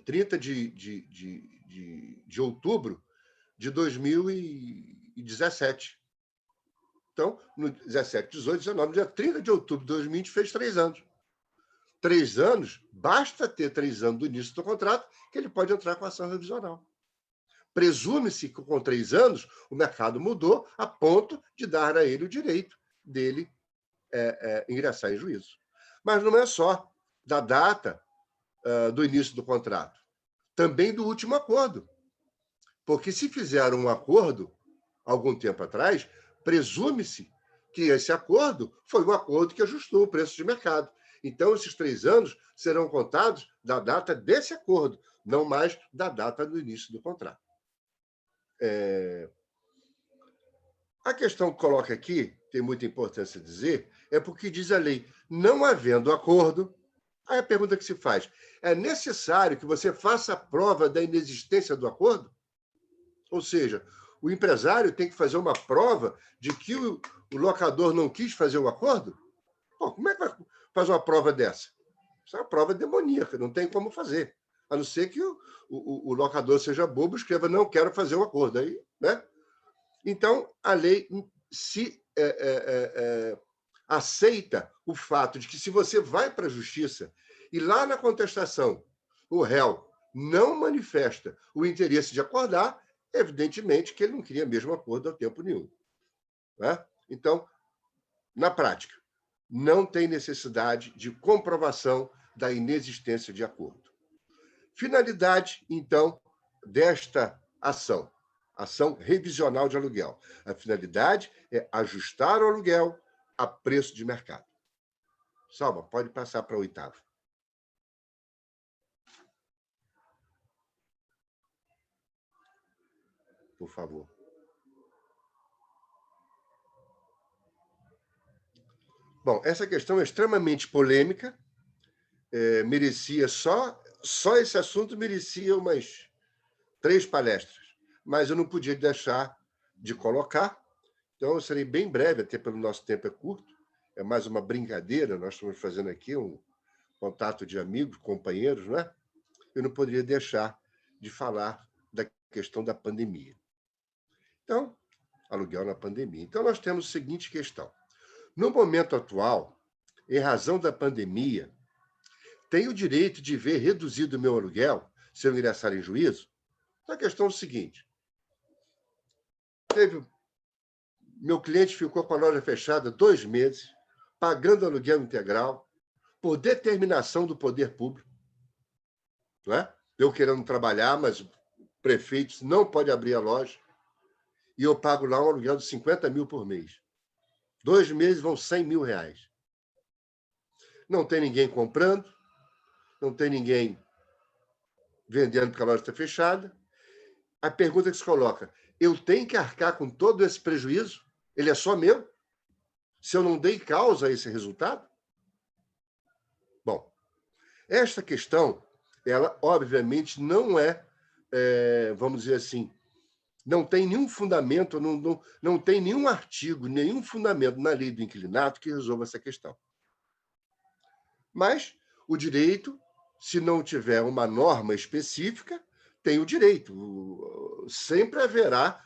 30 de outubro de 2017. Então, no 17, 18, 19, no dia 30 de outubro de 2020, fez 3 anos. 3 anos, basta ter 3 anos do início do contrato que ele pode entrar com a ação revisional. Presume-se que com 3 anos o mercado mudou a ponto de dar a ele o direito dele ingressar em juízo. Mas não é só da data do início do contrato, também do último acordo. Porque se fizeram um acordo algum tempo atrás, presume-se que esse acordo foi um acordo que ajustou o preço de mercado. Então, esses 3 anos serão contados da data desse acordo, não mais da data do início do contrato. A questão que coloca aqui, tem muita importância dizer, é porque diz a lei, não havendo acordo, aí a pergunta que se faz, é necessário que você faça a prova da inexistência do acordo? Ou seja, o empresário tem que fazer uma prova de que o locador não quis fazer o acordo? Pô, como é que vai fazer uma prova dessa? Isso é uma prova demoníaca, não tem como fazer. A não ser que o locador seja bobo, escreva, não quero fazer um acordo. Aí, né? Então, a lei aceita o fato de que se você vai para a justiça e lá na contestação o réu não manifesta o interesse de acordar, evidentemente que ele não queria mesmo acordo a tempo nenhum. Né? Então, na prática, não tem necessidade de comprovação da inexistência de acordo. Finalidade, então, desta ação. ação revisional de aluguel. A finalidade é ajustar o aluguel a preço de mercado. Salva, pode passar para a 8ª. Por favor. Bom, essa questão é extremamente polêmica. Merecia só esse assunto merecia umas 3 palestras, mas eu não podia deixar de colocar. Então, eu serei bem breve, até pelo nosso tempo é curto. É mais uma brincadeira, nós estamos fazendo aqui um contato de amigos, companheiros, não é? Eu não poderia deixar de falar da questão da pandemia. Então, aluguel na pandemia. Então, nós temos a seguinte questão. No momento atual, em razão da pandemia, tenho o direito de ver reduzido o meu aluguel se eu ingressar em juízo? Então, a questão é o seguinte. Meu cliente ficou com a loja fechada 2 meses, pagando aluguel integral, por determinação do poder público. Não é? Eu querendo trabalhar, mas o prefeito não pode abrir a loja, e eu pago lá um aluguel de 50 mil por mês. 2 meses vão 100 mil reais. Não tem ninguém comprando, não tem ninguém vendendo porque a loja está fechada. A pergunta que se coloca, eu tenho que arcar com todo esse prejuízo? Ele é só meu? Se eu não dei causa a esse resultado? Bom, esta questão, ela obviamente não vamos dizer assim, não tem nenhum fundamento, não tem nenhum artigo, nenhum fundamento na lei do inquilinato que resolva essa questão. Mas o direito, se não tiver uma norma específica, tem o direito. Sempre haverá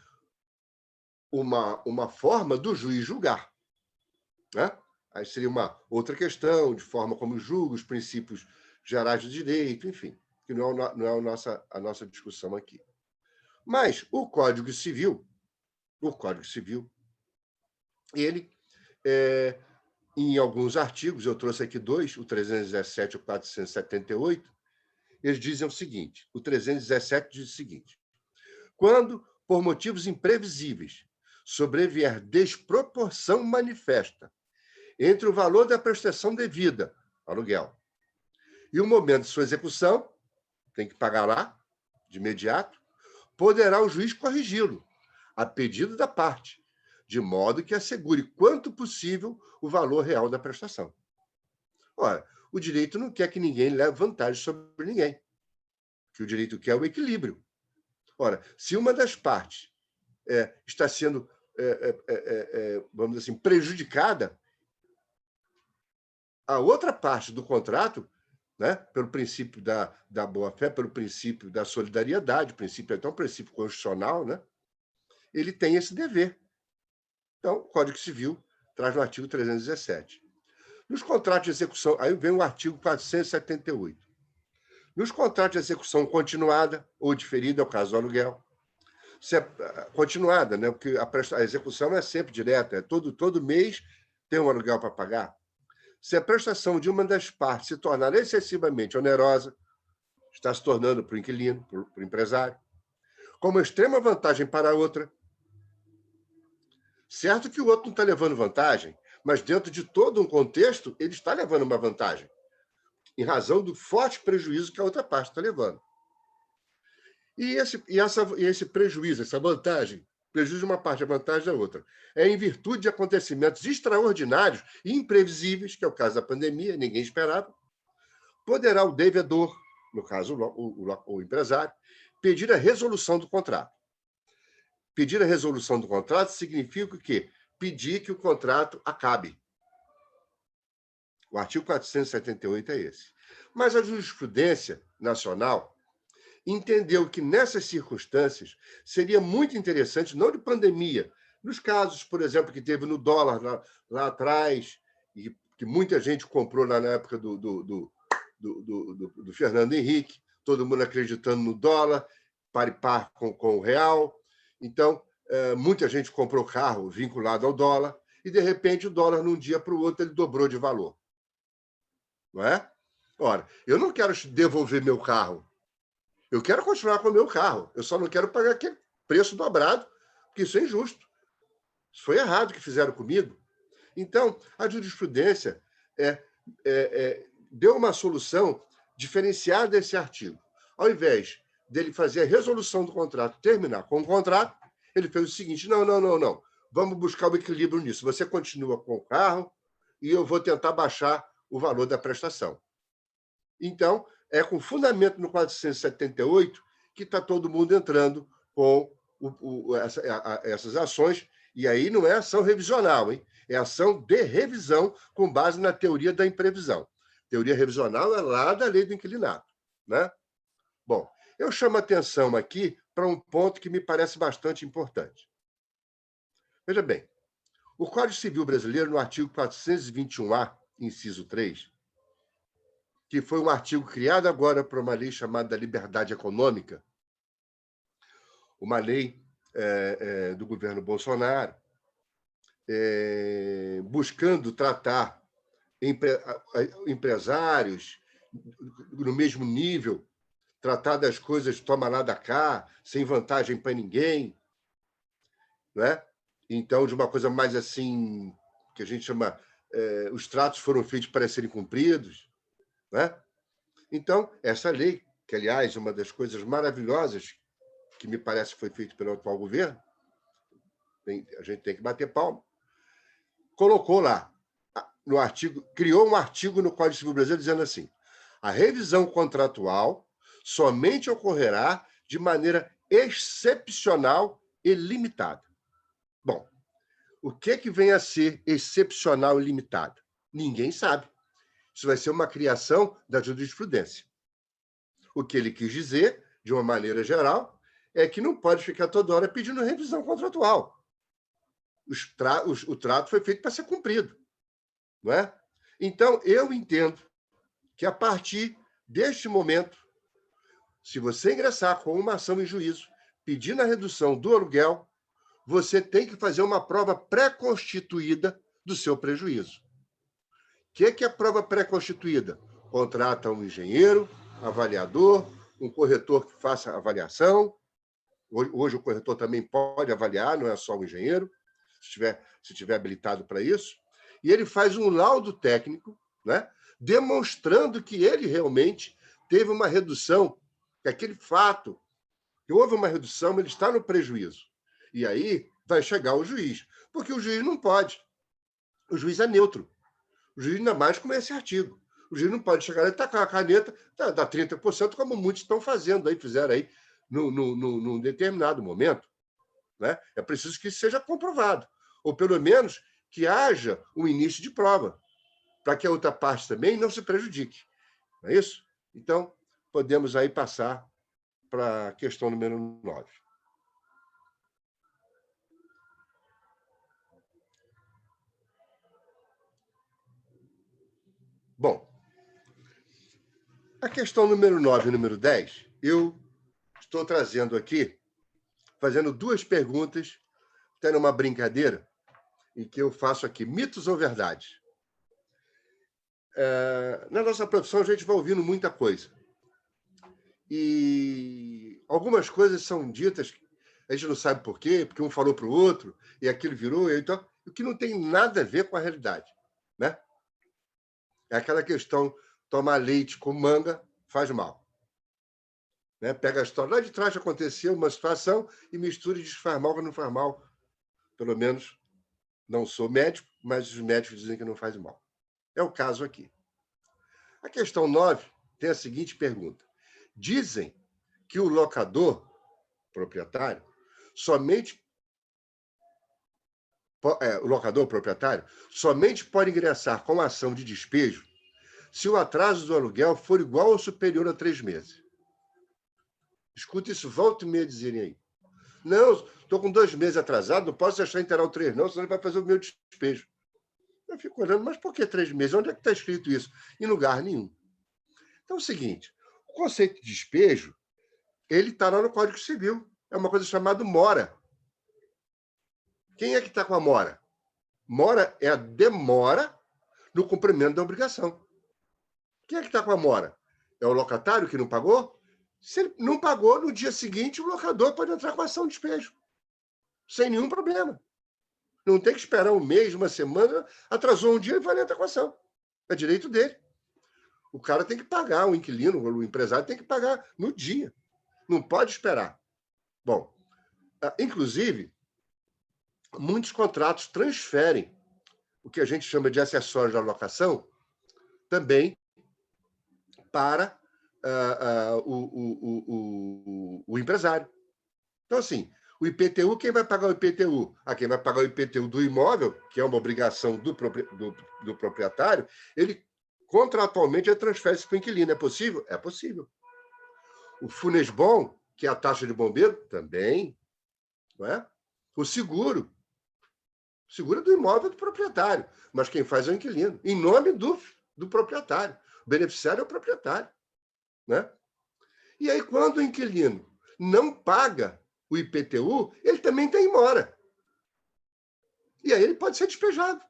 uma forma do juiz julgar. Né? Aí seria uma outra questão, de forma como julga, os princípios gerais do direito, enfim, que não é a nossa discussão aqui. Mas o Código Civil, ele, em alguns artigos, eu trouxe aqui 2, o 317 e o 478, eles dizem o seguinte, o 317 diz o seguinte, quando, por motivos imprevisíveis, sobrevier desproporção manifesta entre o valor da prestação devida, aluguel, e o momento de sua execução, tem que pagar lá, de imediato, poderá o juiz corrigi-lo, a pedido da parte, de modo que assegure quanto possível o valor real da prestação. Ora, o direito não quer que ninguém leve vantagem sobre ninguém. O que o direito quer é o equilíbrio. Ora, se uma das partes está sendo, vamos dizer assim, prejudicada, a outra parte do contrato, né, pelo princípio da boa-fé, pelo princípio da solidariedade, então o princípio constitucional, né, ele tem esse dever. Então, o Código Civil traz no artigo 317. Nos contratos de execução, aí vem o artigo 478. Nos contratos de execução continuada ou diferida, é o caso do aluguel, se é continuada, né, porque a execução não é sempre direta, todo mês tem um aluguel para pagar. Se a prestação de uma das partes se tornar excessivamente onerosa, está se tornando para o inquilino, para o empresário, como extrema vantagem para a outra. Certo que o outro não está levando vantagem, mas dentro de todo um contexto, ele está levando uma vantagem, em razão do forte prejuízo que a outra parte está levando. E esse prejuízo, essa vantagem, prejuízo de uma parte, a vantagem da outra, é em virtude de acontecimentos extraordinários e imprevisíveis, que é o caso da pandemia, ninguém esperava, poderá o devedor, no caso o empresário, pedir a resolução do contrato. Pedir a resolução do contrato significa o quê? Pedir que o contrato acabe. O artigo 478 é esse. Mas a jurisprudência nacional entendeu que, nessas circunstâncias, seria muito interessante, não de pandemia, nos casos, por exemplo, que teve no dólar lá atrás, e que muita gente comprou lá na época do Fernando Henrique, todo mundo acreditando no dólar, par e par com o real. Então, muita gente comprou carro vinculado ao dólar, e, de repente, o dólar, de um dia para o outro, ele dobrou de valor. Não é? Ora, eu não quero devolver meu carro. Eu quero continuar com o meu carro. Eu só não quero pagar aquele preço dobrado, porque isso é injusto. Isso foi errado o que fizeram comigo. Então, a jurisprudência deu uma solução diferenciada desse artigo. Ao invés dele fazer a resolução do contrato, terminar com o contrato, ele fez o seguinte: não. Vamos buscar o equilíbrio nisso. Você continua com o carro e eu vou tentar baixar o valor da prestação. Então, é com fundamento no 478 que está todo mundo entrando com essas ações, e aí não é ação revisional, hein? É ação de revisão com base na teoria da imprevisão. Teoria revisional é lá da lei do inquilinato, né? Bom, eu chamo a atenção aqui para um ponto que me parece bastante importante. Veja bem, o Código Civil Brasileiro, no artigo 421-A, inciso 3, que foi um artigo criado agora por uma lei chamada Liberdade Econômica, uma lei do governo Bolsonaro, buscando tratar empresários no mesmo nível, tratar das coisas toma lá da cá, sem vantagem para ninguém, né? Então, de uma coisa mais assim, que a gente chama, os tratos foram feitos para serem cumpridos, né? Então, essa lei, que, aliás, é uma das coisas maravilhosas que me parece foi feito pelo atual governo, a gente tem que bater palma, colocou lá, no artigo, criou um artigo no Código Civil Brasileiro dizendo assim: a revisão contratual somente ocorrerá de maneira excepcional e limitada. Bom, o que vem a ser excepcional e limitada? Ninguém sabe. Isso vai ser uma criação da jurisprudência. O que ele quis dizer, de uma maneira geral, é que não pode ficar toda hora pedindo revisão contratual. O trato foi feito para ser cumprido, não é? Então, eu entendo que, a partir deste momento, se você ingressar com uma ação em juízo pedindo a redução do aluguel, você tem que fazer uma prova pré-constituída do seu prejuízo. O que é a prova pré-constituída? Contrata um engenheiro, avaliador, um corretor que faça a avaliação. Hoje o corretor também pode avaliar, não é só o engenheiro, se tiver habilitado para isso. E ele faz um laudo técnico, né, demonstrando que ele realmente teve uma redução, que aquele fato, que houve uma redução, ele está no prejuízo. E aí vai chegar o juiz, porque o juiz não pode. O juiz é neutro. O juiz, ainda mais com esse artigo. O juiz não pode chegar e tacar a caneta, dá 30%, como muitos estão fazendo aí, fizeram aí num determinado momento, né? É preciso que isso seja comprovado, ou pelo menos que haja um início de prova, para que a outra parte também não se prejudique. Não é isso? Então, podemos aí passar para a questão número 9. Bom, a questão número 9 e número 10, eu estou trazendo aqui, fazendo duas perguntas, até numa brincadeira, em que eu faço aqui, mitos ou verdades? Na nossa profissão, a gente vai ouvindo muita coisa. E algumas coisas são ditas, a gente não sabe por quê, porque um falou para o outro, e aquilo virou, então, o que não tem nada a ver com a realidade, né? É aquela questão, tomar leite com manga faz mal. Né? Pega a história, lá de trás aconteceu uma situação e mistura e diz que faz mal, que não faz mal. Pelo menos, não sou médico, mas os médicos dizem que não faz mal. É o caso aqui. A questão 9 tem a seguinte pergunta. Dizem que o locador, proprietário, o locador proprietário somente pode ingressar com ação de despejo se o atraso do aluguel for igual ou superior a 3 meses. Escuta isso, volta e meia dizerem aí. Não, estou com 2 meses atrasado, não posso deixar inteirar o 3, não, senão ele vai fazer o meu despejo. Eu fico olhando, mas por que 3 meses? Onde é que está escrito isso? Em lugar nenhum. Então é o seguinte, o conceito de despejo, ele está lá no Código Civil. É uma coisa chamada mora. Quem é que está com a mora? Mora é a demora no cumprimento da obrigação. Quem é que está com a mora? É o locatário que não pagou? Se ele não pagou, no dia seguinte, o locador pode entrar com ação de despejo, sem nenhum problema. Não tem que esperar um mês, uma semana, atrasou um dia e vai entrar com ação. É direito dele. O cara tem que pagar, o inquilino, o empresário tem que pagar no dia. Não pode esperar. Bom, inclusive, muitos contratos transferem o que a gente chama de acessórios da locação também para o empresário. Então, assim, o IPTU, quem vai pagar o IPTU? Quem vai pagar o IPTU do imóvel, que é uma obrigação do proprietário, ele contratualmente transfere isso para o inquilino. É possível? É possível. O Funesbon, que é a taxa de bombeiro, também. Não é? O seguro. O seguro é do imóvel do proprietário, mas quem faz é o inquilino, em nome do proprietário. O beneficiário é o proprietário. Né? E aí, quando o inquilino não paga o IPTU, ele também tem mora. E aí ele pode ser despejado.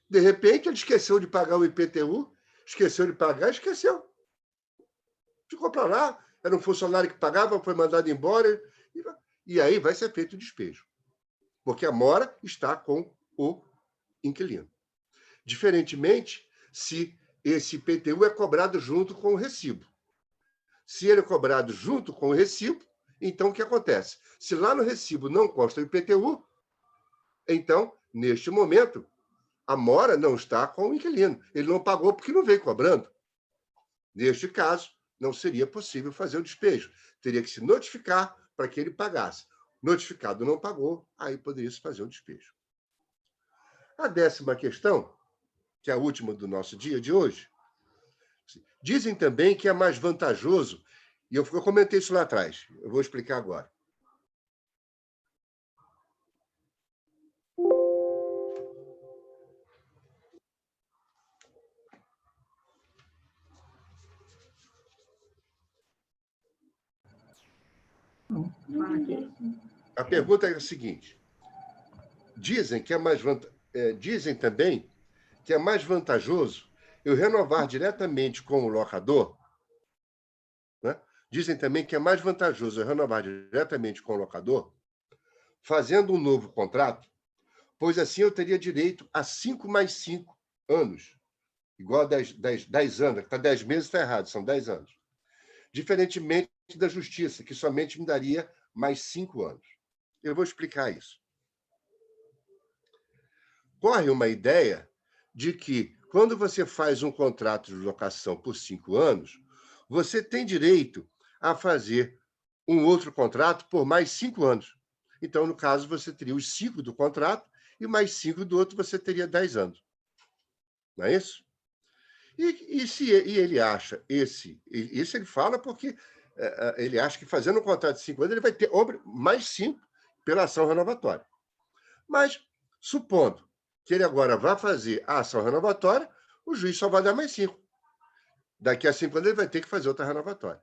De repente, ele esqueceu de pagar o IPTU, esqueceu. Ficou para lá, era um funcionário que pagava, foi mandado embora, e aí vai ser feito o despejo. Porque a mora está com o inquilino. Diferentemente, se esse IPTU é cobrado junto com o recibo. Se ele é cobrado junto com o recibo, então o que acontece? Se lá no recibo não consta o IPTU, então, neste momento, a mora não está com o inquilino. Ele não pagou porque não veio cobrando. Neste caso, não seria possível fazer o despejo. Teria que se notificar para que ele pagasse. Notificado não pagou, aí poderia se fazer o despejo. A 10ª questão, que é a última do nosso dia de hoje, dizem também que é mais vantajoso, e eu comentei isso lá atrás, eu vou explicar agora. A pergunta é a seguinte: dizem também que é mais vantajoso eu renovar diretamente com o locador, né? Dizem também que é mais vantajoso eu renovar diretamente com o locador, fazendo um novo contrato, pois assim eu teria direito a 5 mais 5 anos, igual a 10 anos, está 10 meses, está errado, são 10 anos. Diferentemente da justiça, que somente me daria mais 5 anos. Eu vou explicar isso. Corre uma ideia de que, quando você faz um contrato de locação por 5 anos, você tem direito a fazer um outro contrato por mais 5 anos. Então, no caso, você teria os 5 do contrato e mais 5 do outro, você teria 10 anos. Não é isso? E ele acha isso ele fala porque ele acha que fazendo um contrato de 5 anos, ele vai ter mais 5 pela ação renovatória. Mas, supondo que ele agora vá fazer a ação renovatória, o juiz só vai dar mais 5. Daqui a 5 anos, ele vai ter que fazer outra renovatória.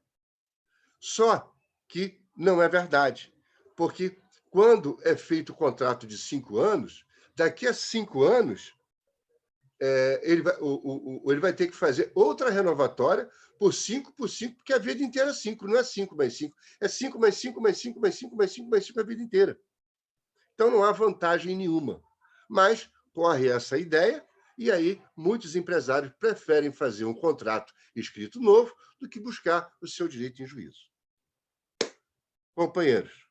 Só que não é verdade, porque quando é feito o contrato de 5 anos, daqui a 5 anos, ele vai ter que fazer outra renovatória por 5, porque a vida inteira é 5, não é 5 mais 5, é 5 mais 5, mais 5, mais 5, mais 5, mais 5 a vida inteira. Então, não há vantagem nenhuma. Mas corre essa ideia, e aí muitos empresários preferem fazer um contrato escrito novo do que buscar o seu direito em juízo. Companheiros,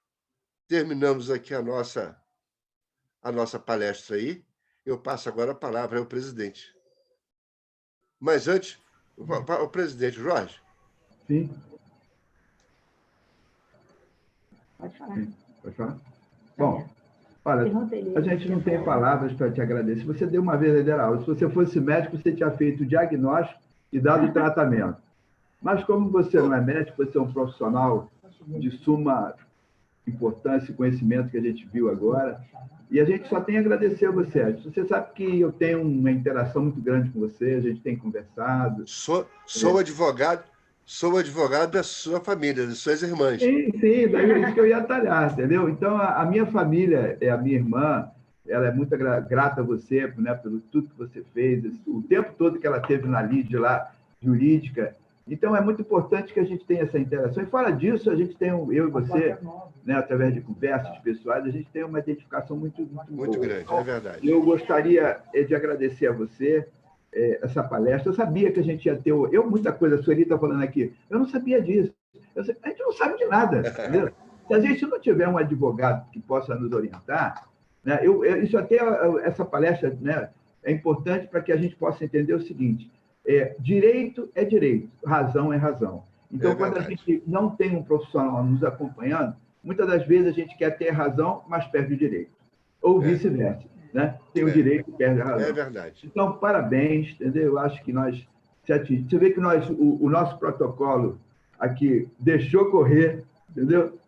terminamos aqui a nossa palestra aí. Eu passo agora a palavra ao presidente. Mas antes, o presidente Jorge. Sim. Pode falar. Sim. Pode falar? Bom, olha, a gente não tem palavras para te agradecer. Você deu uma verdadeira aula. Se você fosse médico, você tinha feito o diagnóstico e dado o tratamento. Mas como você não é médico, você é um profissional de suma importância e conhecimento que a gente viu agora. E a gente só tem a agradecer a você. Você sabe que eu tenho uma interação muito grande com você, a gente tem conversado. Sou advogado da sua família, das suas irmãs. Sim, daí é isso que eu ia talhar, entendeu? Então, a minha família, a minha irmã, ela é muito grata a você, né, pelo tudo que você fez, o tempo todo que ela teve na lide lá, jurídica, Então, é muito importante que a gente tenha essa interação. E fora disso, a gente tem, eu e você, né, através de conversas pessoais, a gente tem uma identificação muito Muito boa. grande, é verdade. Eu gostaria de agradecer a você essa palestra. Eu sabia que a gente ia ter... muita coisa, a Sueli está falando aqui, eu não sabia disso. A gente não sabe de nada, entendeu? Se a gente não tiver um advogado que possa nos orientar, né, isso até, essa palestra, né, é importante para que a gente possa entender o seguinte: direito é direito, razão é razão. Então, quando a gente não tem um profissional nos acompanhando, muitas das vezes a gente quer ter razão, mas perde o direito. Ou vice-versa, né? Tem o direito e perde a razão. É verdade. Então, parabéns, entendeu? Eu acho que nós se atingimos. Você vê que o nosso protocolo aqui deixou correr, entendeu?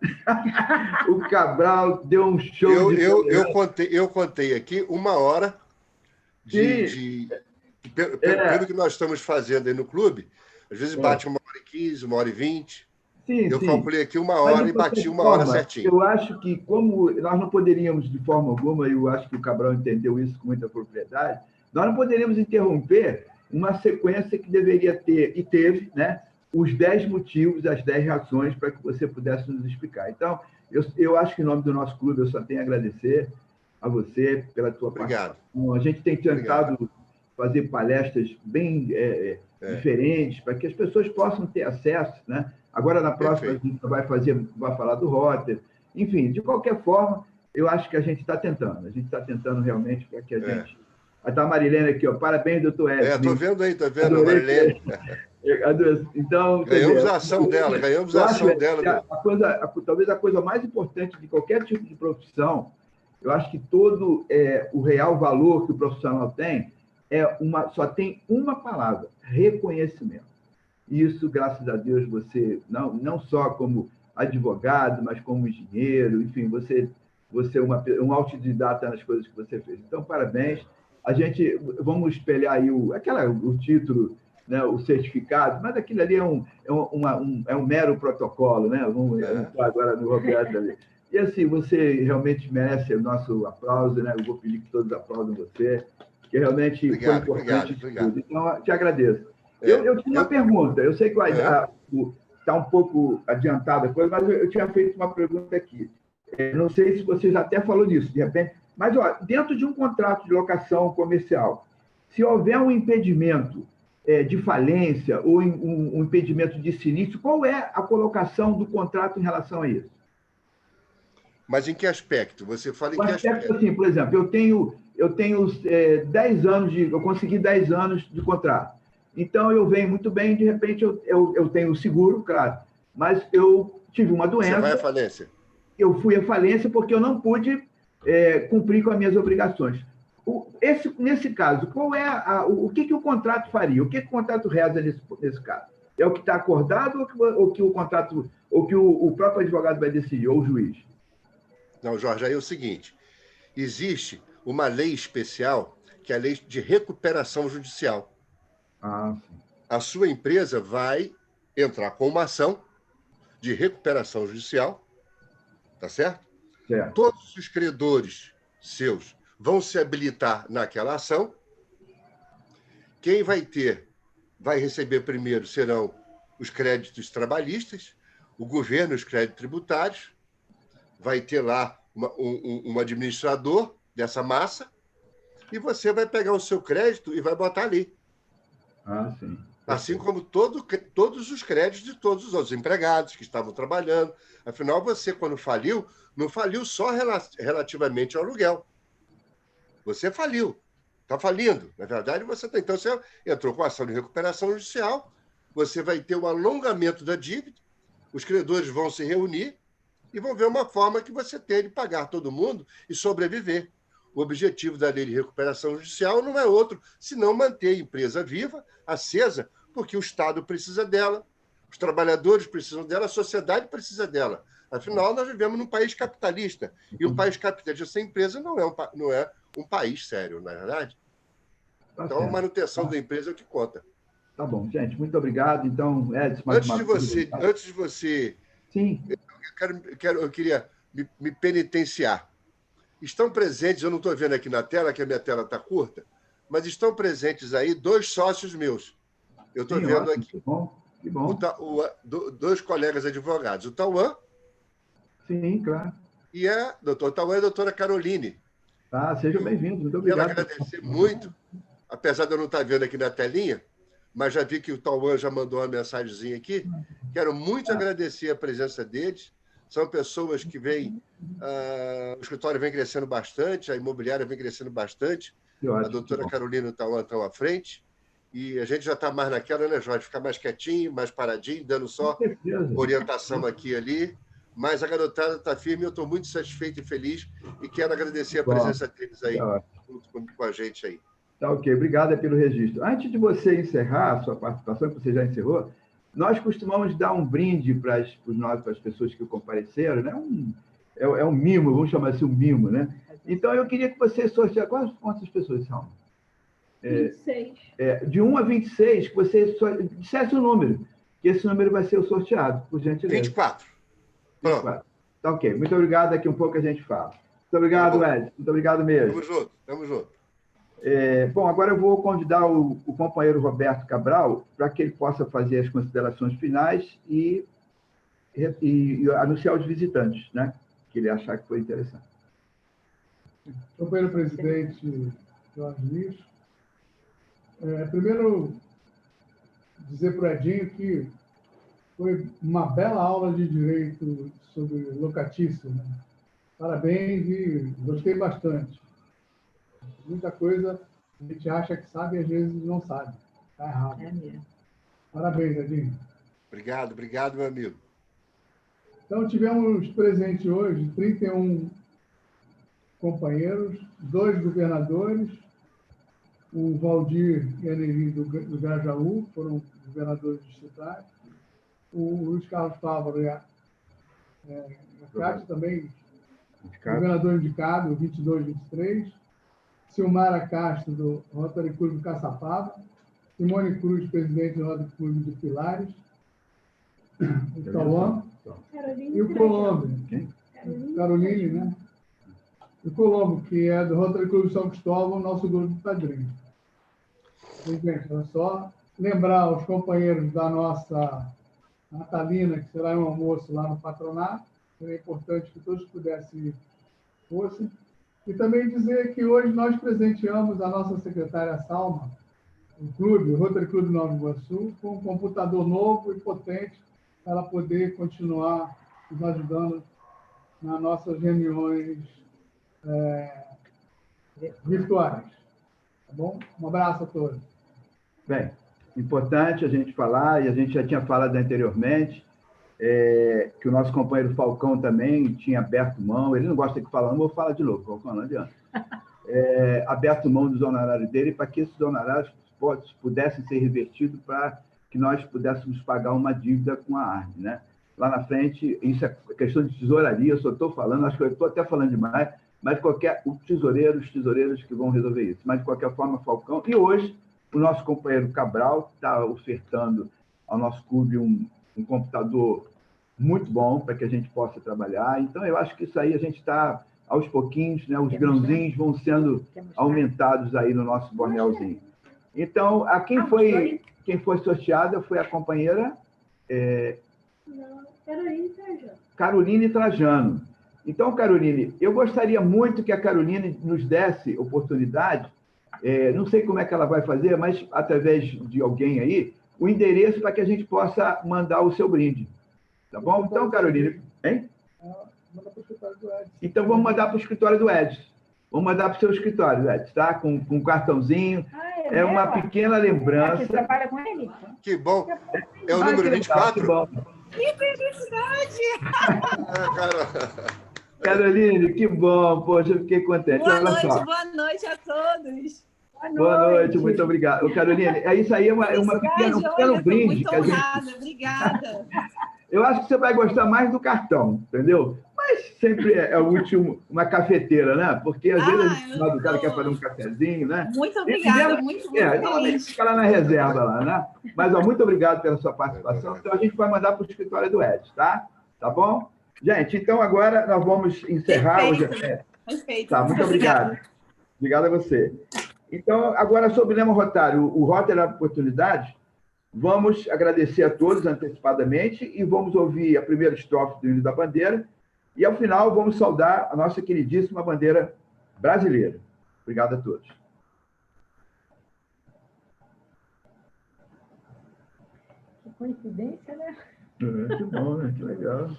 O Cabral deu um show eu contei aqui 1 hora pelo que nós estamos fazendo aí no clube. Às vezes bate 1h15, 1h20. Eu calculei aqui 1 hora e bati 1 hora certinho. Eu acho que, como nós não poderíamos, de forma alguma, eu acho que o Cabral entendeu isso com muita propriedade, nós não poderíamos interromper uma sequência que deveria ter, e teve, né, os 10 motivos, as 10 razões para que você pudesse nos explicar. Então, eu acho que, em nome do nosso clube, eu só tenho a agradecer a você pela tua participação. A gente tem tentado fazer palestras bem diferentes, para que as pessoas possam ter acesso, né? Agora, na próxima, a gente vai falar do Rotter. Enfim, de qualquer forma, eu acho que a gente está tentando. A gente está tentando realmente para que a gente... Está a Marilene aqui, ó. Parabéns, doutor Edson. Estou vendo aí, estou vendo a Marilene. Então, ganhamos a ação dela, talvez a coisa mais importante de qualquer tipo de profissão, eu acho que todo o real valor que o profissional tem só tem uma palavra: reconhecimento. Isso, graças a Deus, você, não só como advogado, mas como engenheiro, enfim, você é um autodidata nas coisas que você fez. Então, parabéns. Vamos espelhar aí o título, né, o certificado, mas aquilo ali é um mero protocolo, né? Vamos entrar agora no Roberto ali. E assim, você realmente merece o nosso aplauso, né? Eu vou pedir que todos aplaudam você, que realmente foi importante. Obrigado. Então, te agradeço. Eu tinha uma pergunta, eu sei que está um pouco adiantada a coisa, mas eu tinha feito uma pergunta aqui. Não sei se você já até falou nisso, de repente, mas dentro de um contrato de locação comercial, se houver um impedimento de falência ou um impedimento de sinistro, qual é a colocação do contrato em relação a isso? Mas em que aspecto? Você fala em que aspecto? Assim, por exemplo, eu tenho 10 anos eu consegui 10 anos de contrato. Então, eu venho muito bem, de repente, eu tenho seguro, claro, mas eu tive uma doença. Você vai à falência? Eu fui à falência porque eu não pude cumprir com as minhas obrigações. Nesse caso, qual é o que o contrato faria? O que o contrato reza nesse caso? É o que está acordado ou que o próprio advogado vai decidir, ou o juiz? Não, Jorge, aí é o seguinte: existe uma lei especial, que é a lei de recuperação judicial. Sim. A sua empresa vai entrar com uma ação de recuperação judicial, tá certo? Certo. Todos os credores seus vão se habilitar naquela ação. Quem vai receber primeiro serão os créditos trabalhistas, o governo, os créditos tributários, vai ter lá um administrador dessa massa, e você vai pegar o seu crédito e vai botar ali. Sim. Assim como todos os créditos de todos os outros empregados que estavam trabalhando. Afinal, você, quando faliu, não faliu só relativamente ao aluguel. Você faliu. Está falindo. Na verdade, então você entrou com ação de recuperação judicial, você vai ter um alongamento da dívida, os credores vão se reunir e vão ver uma forma que você tem de pagar todo mundo e sobreviver. O objetivo da lei de recuperação judicial não é outro, senão manter a empresa viva, acesa, porque o Estado precisa dela, os trabalhadores precisam dela, a sociedade precisa dela. Afinal, nós vivemos num país capitalista, e um país capitalista sem empresa não é um país sério, não é verdade? Então, a manutenção da empresa é o que conta. Tá bom, gente, muito obrigado. Então, Edson, antes de você... Sim. Eu queria me penitenciar. Estão presentes, eu não estou vendo aqui na tela, que a minha tela está curta, mas estão presentes aí 2 sócios meus. Eu estou vendo aqui. Que bom. Dois colegas advogados, o Tauan. Sim, claro. E a doutora Tauan e a doutora Caroline. Ah, seja bem-vindo. Muito Quero obrigado. agradecer muito, apesar de eu não estar vendo aqui na telinha, mas já vi que o Tauan já mandou uma mensagenzinha aqui. Quero muito agradecer a presença deles. São pessoas que vêm... o escritório vem crescendo bastante, a imobiliária vem crescendo bastante. A doutora Carolina e o Tauan estão à frente. E a gente já está mais naquela, né, Jorge? Ficar mais quietinho, mais paradinho, dando só orientação aqui e ali. Mas a garotada está firme e eu estou muito satisfeito e feliz. E quero agradecer a presença deles aí, junto com a gente aí. Tá ok, obrigado pelo registro. Antes de você encerrar a sua participação, que você já encerrou, nós costumamos dar um brinde para as pessoas que compareceram, né? É um mimo, vamos chamar assim um mimo, né? Então, eu queria que você sorteasse... Quantas pessoas são? 26. De 1 a 26, que você dissesse o número, que esse número vai ser o sorteado, por gentileza. 24. 24. Tá ok, muito obrigado. Daqui um pouco a gente fala. Muito obrigado, Ed. Muito obrigado mesmo. Tamo junto. Bom, agora eu vou convidar o companheiro Roberto Cabral para que ele possa fazer as considerações finais e anunciar os visitantes, né? Que ele achar que foi interessante. Companheiro presidente Jorge Luiz, primeiro dizer para o Edinho que foi uma bela aula de direito sobre locatício, né? Parabéns e gostei bastante. Muita coisa a gente acha que sabe e às vezes não sabe. Está errado. É mesmo. Parabéns, Edinho. Obrigado, meu amigo. Então, tivemos presente hoje 31 companheiros, 2 governadores, o Valdir e a Neri do Grajaú, foram governadores distritais, o Luiz Carlos Fávaro e a Cátia também, governador indicado, 22, 23, Silmara Castro, do Rotary Clube de Caçapava, Simone Cruz, presidente do Rotary Clube de Pilares, o Tauan, e o Colombo, Caroline, né? O Colombo, que é do Rotary Clube de São Cristóvão, nosso grupo de padrinhos. Gente, é só lembrar os companheiros da nossa Natalina, que será um almoço lá no patronato, seria importante que todos pudessem fossem. E também dizer que hoje nós presenteamos a nossa secretária Salma, o Rotary Clube Nova Iguaçu, com um computador novo e potente para ela poder continuar nos ajudando nas nossas reuniões virtuais. Tá bom? Um abraço a todos. Bem, importante a gente falar, e a gente já tinha falado anteriormente, que o nosso companheiro Falcão também tinha aberto mão, ele não gosta que fala, não vou falar de novo, Falcão, não adianta. Aberto mão dos honorários dele para que esses honorários pudessem ser revertidos para que nós pudéssemos pagar uma dívida com a ARD, né? Lá na frente, isso é questão de tesouraria, eu só estou falando, acho que eu estou até falando demais, mas os tesoureiros que vão resolver isso. Mas, de qualquer forma, Falcão. E hoje, o nosso companheiro Cabral está ofertando ao nosso clube um computador muito bom para que a gente possa trabalhar. Então, eu acho que isso aí a gente está, aos pouquinhos, né, os grãozinhos vão sendo aumentados aí no nosso bornelzinho. Então, quem foi sorteada foi a companheira Caroline Trajano. Então, Caroline, eu gostaria muito que a Caroline nos desse oportunidade, não sei como é que ela vai fazer, mas através de alguém aí, o endereço para que a gente possa mandar o seu brinde. Tá bom? Então, Caroline, hein? Manda para o escritório do Edson. Então, vamos mandar para o escritório do Edson. Vamos mandar para o seu escritório, Edson, tá? Com um cartãozinho. É uma pequena lembrança. Você trabalha com ele? Que bom. É o número 24? Que bom. Que felicidade! Caroline, que bom. Poxa, eu fiquei contente. Boa noite a todos. Boa noite, muito obrigado. Caroline, isso aí é um pequeno brinde. Muito honrada, obrigada. Eu acho que você vai gostar mais do cartão, entendeu? Mas sempre é útil uma cafeteira, né? Porque às vezes o cara quer fazer um cafezinho, né? Muito obrigada, muito normalmente fica lá na reserva, lá, né? Mas muito obrigado pela sua participação. Então a gente vai mandar para o escritório do Ed, tá? Tá bom? Gente, então agora nós vamos encerrar. Perfeito. Tá, muito obrigado. Obrigado a você. Então, agora sobre o Lema Rotário. O Rotary da Oportunidade Vamos agradecer a todos antecipadamente e vamos ouvir a primeira estrofe do Hino da Bandeira e, ao final, vamos saudar a nossa queridíssima bandeira brasileira. Obrigado a todos. Que coincidência, né? Que bom, né? Que legal.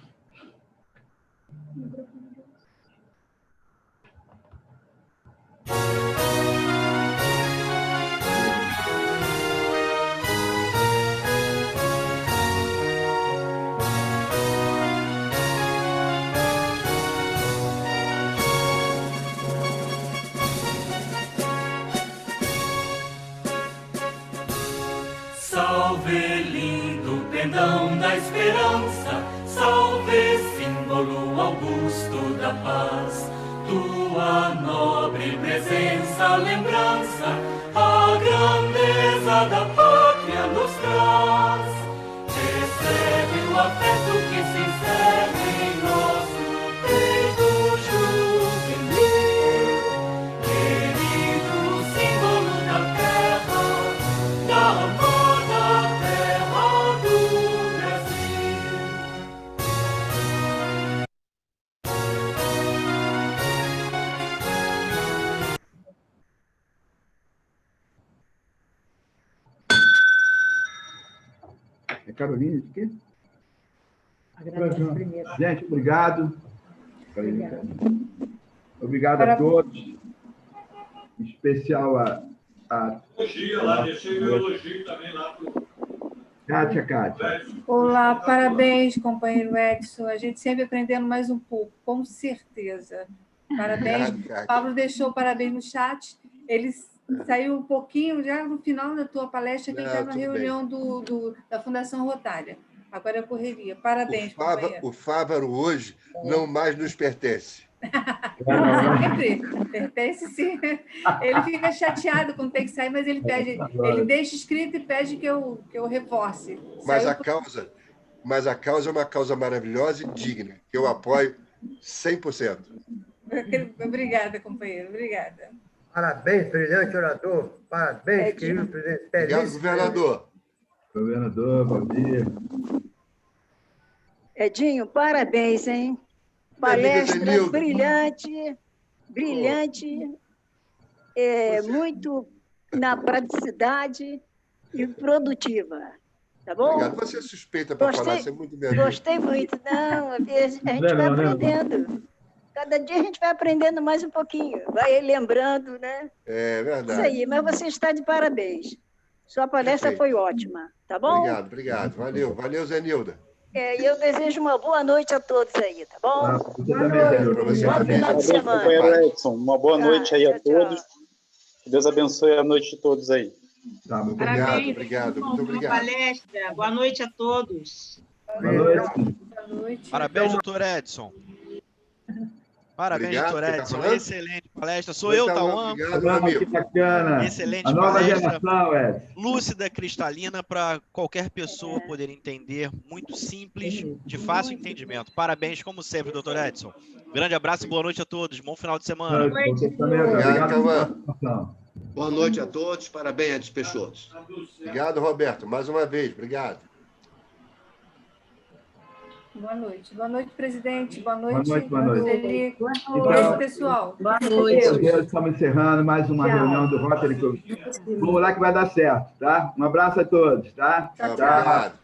Salve, lindo pendão da esperança, salve, símbolo augusto da paz. Tua nobre presença, lembrança, a grandeza da pátria nos traz. Recebe o afeto que se encerra em nosso peito juvenil, querido símbolo da terra, da amada terra do Brasil. É Carolina de quê? Agradeço primeiro. Gente, obrigado. Obrigada. Obrigado a todos. Em especial a Elogio lá, deixei meu elogio também lá pro Kátia. Olá, parabéns, companheiro Edson. A gente sempre aprendendo mais um pouco, com certeza. Parabéns. Obrigado, Pablo deixou parabéns no chat. Ele saiu um pouquinho já no final da tua palestra, que ele está na tudo reunião da Fundação Rotária. Agora é correria. Parabéns, companheiro. O Fávaro hoje não mais nos pertence. Sempre. Pertence, sim. Ele fica chateado quando tem que sair, mas ele pede, ele deixa escrito e pede que eu reforce. Mas a causa é uma causa maravilhosa e digna, que eu apoio 100%. Obrigada, companheiro. Obrigada. Parabéns, presidente orador. Parabéns, querido presidente. Obrigado, governador. Governador, bom dia. Edinho, parabéns, hein? Palestra brilhante, muito na praticidade e produtiva. Tá bom? Obrigado. Você é suspeita para falar, você é muito bem. Gostei muito. Não, a gente vai aprendendo. Cada dia a gente vai aprendendo mais um pouquinho, vai lembrando, né? É verdade. Isso aí, mas você está de parabéns. Sua palestra foi ótima, tá bom? Obrigado. Valeu, Zé Nilda. E eu desejo uma boa noite a todos aí, tá bom? Bom final de semana. Companheiro Edson, uma boa noite aí a todos. Que Deus abençoe a noite de todos aí. Tá, muito obrigado. Muito obrigado. Palestra. Boa noite a todos. Boa noite. Parabéns, doutor Edson. Parabéns, doutor Edson. Excelente palestra. Sou eu, Tauan. Que bacana. Excelente a nova palestra. Geração, Edson. Lúcida, cristalina, para qualquer pessoa poder entender. Muito simples, de fácil entendimento. Parabéns, como sempre, doutor Edson. Grande abraço e boa noite a todos. Bom final de semana. Boa noite a todos. Parabéns, Edson Peixoto. Obrigado, Roberto. Mais uma vez, obrigado. Boa noite, presidente. Boa noite. Boa noite. Beijo, pessoal. Boa noite. Estamos encerrando mais uma reunião do Rotary. Vamos lá que vai dar certo, tá? Um abraço a todos, tá? Tchau. Um abraço.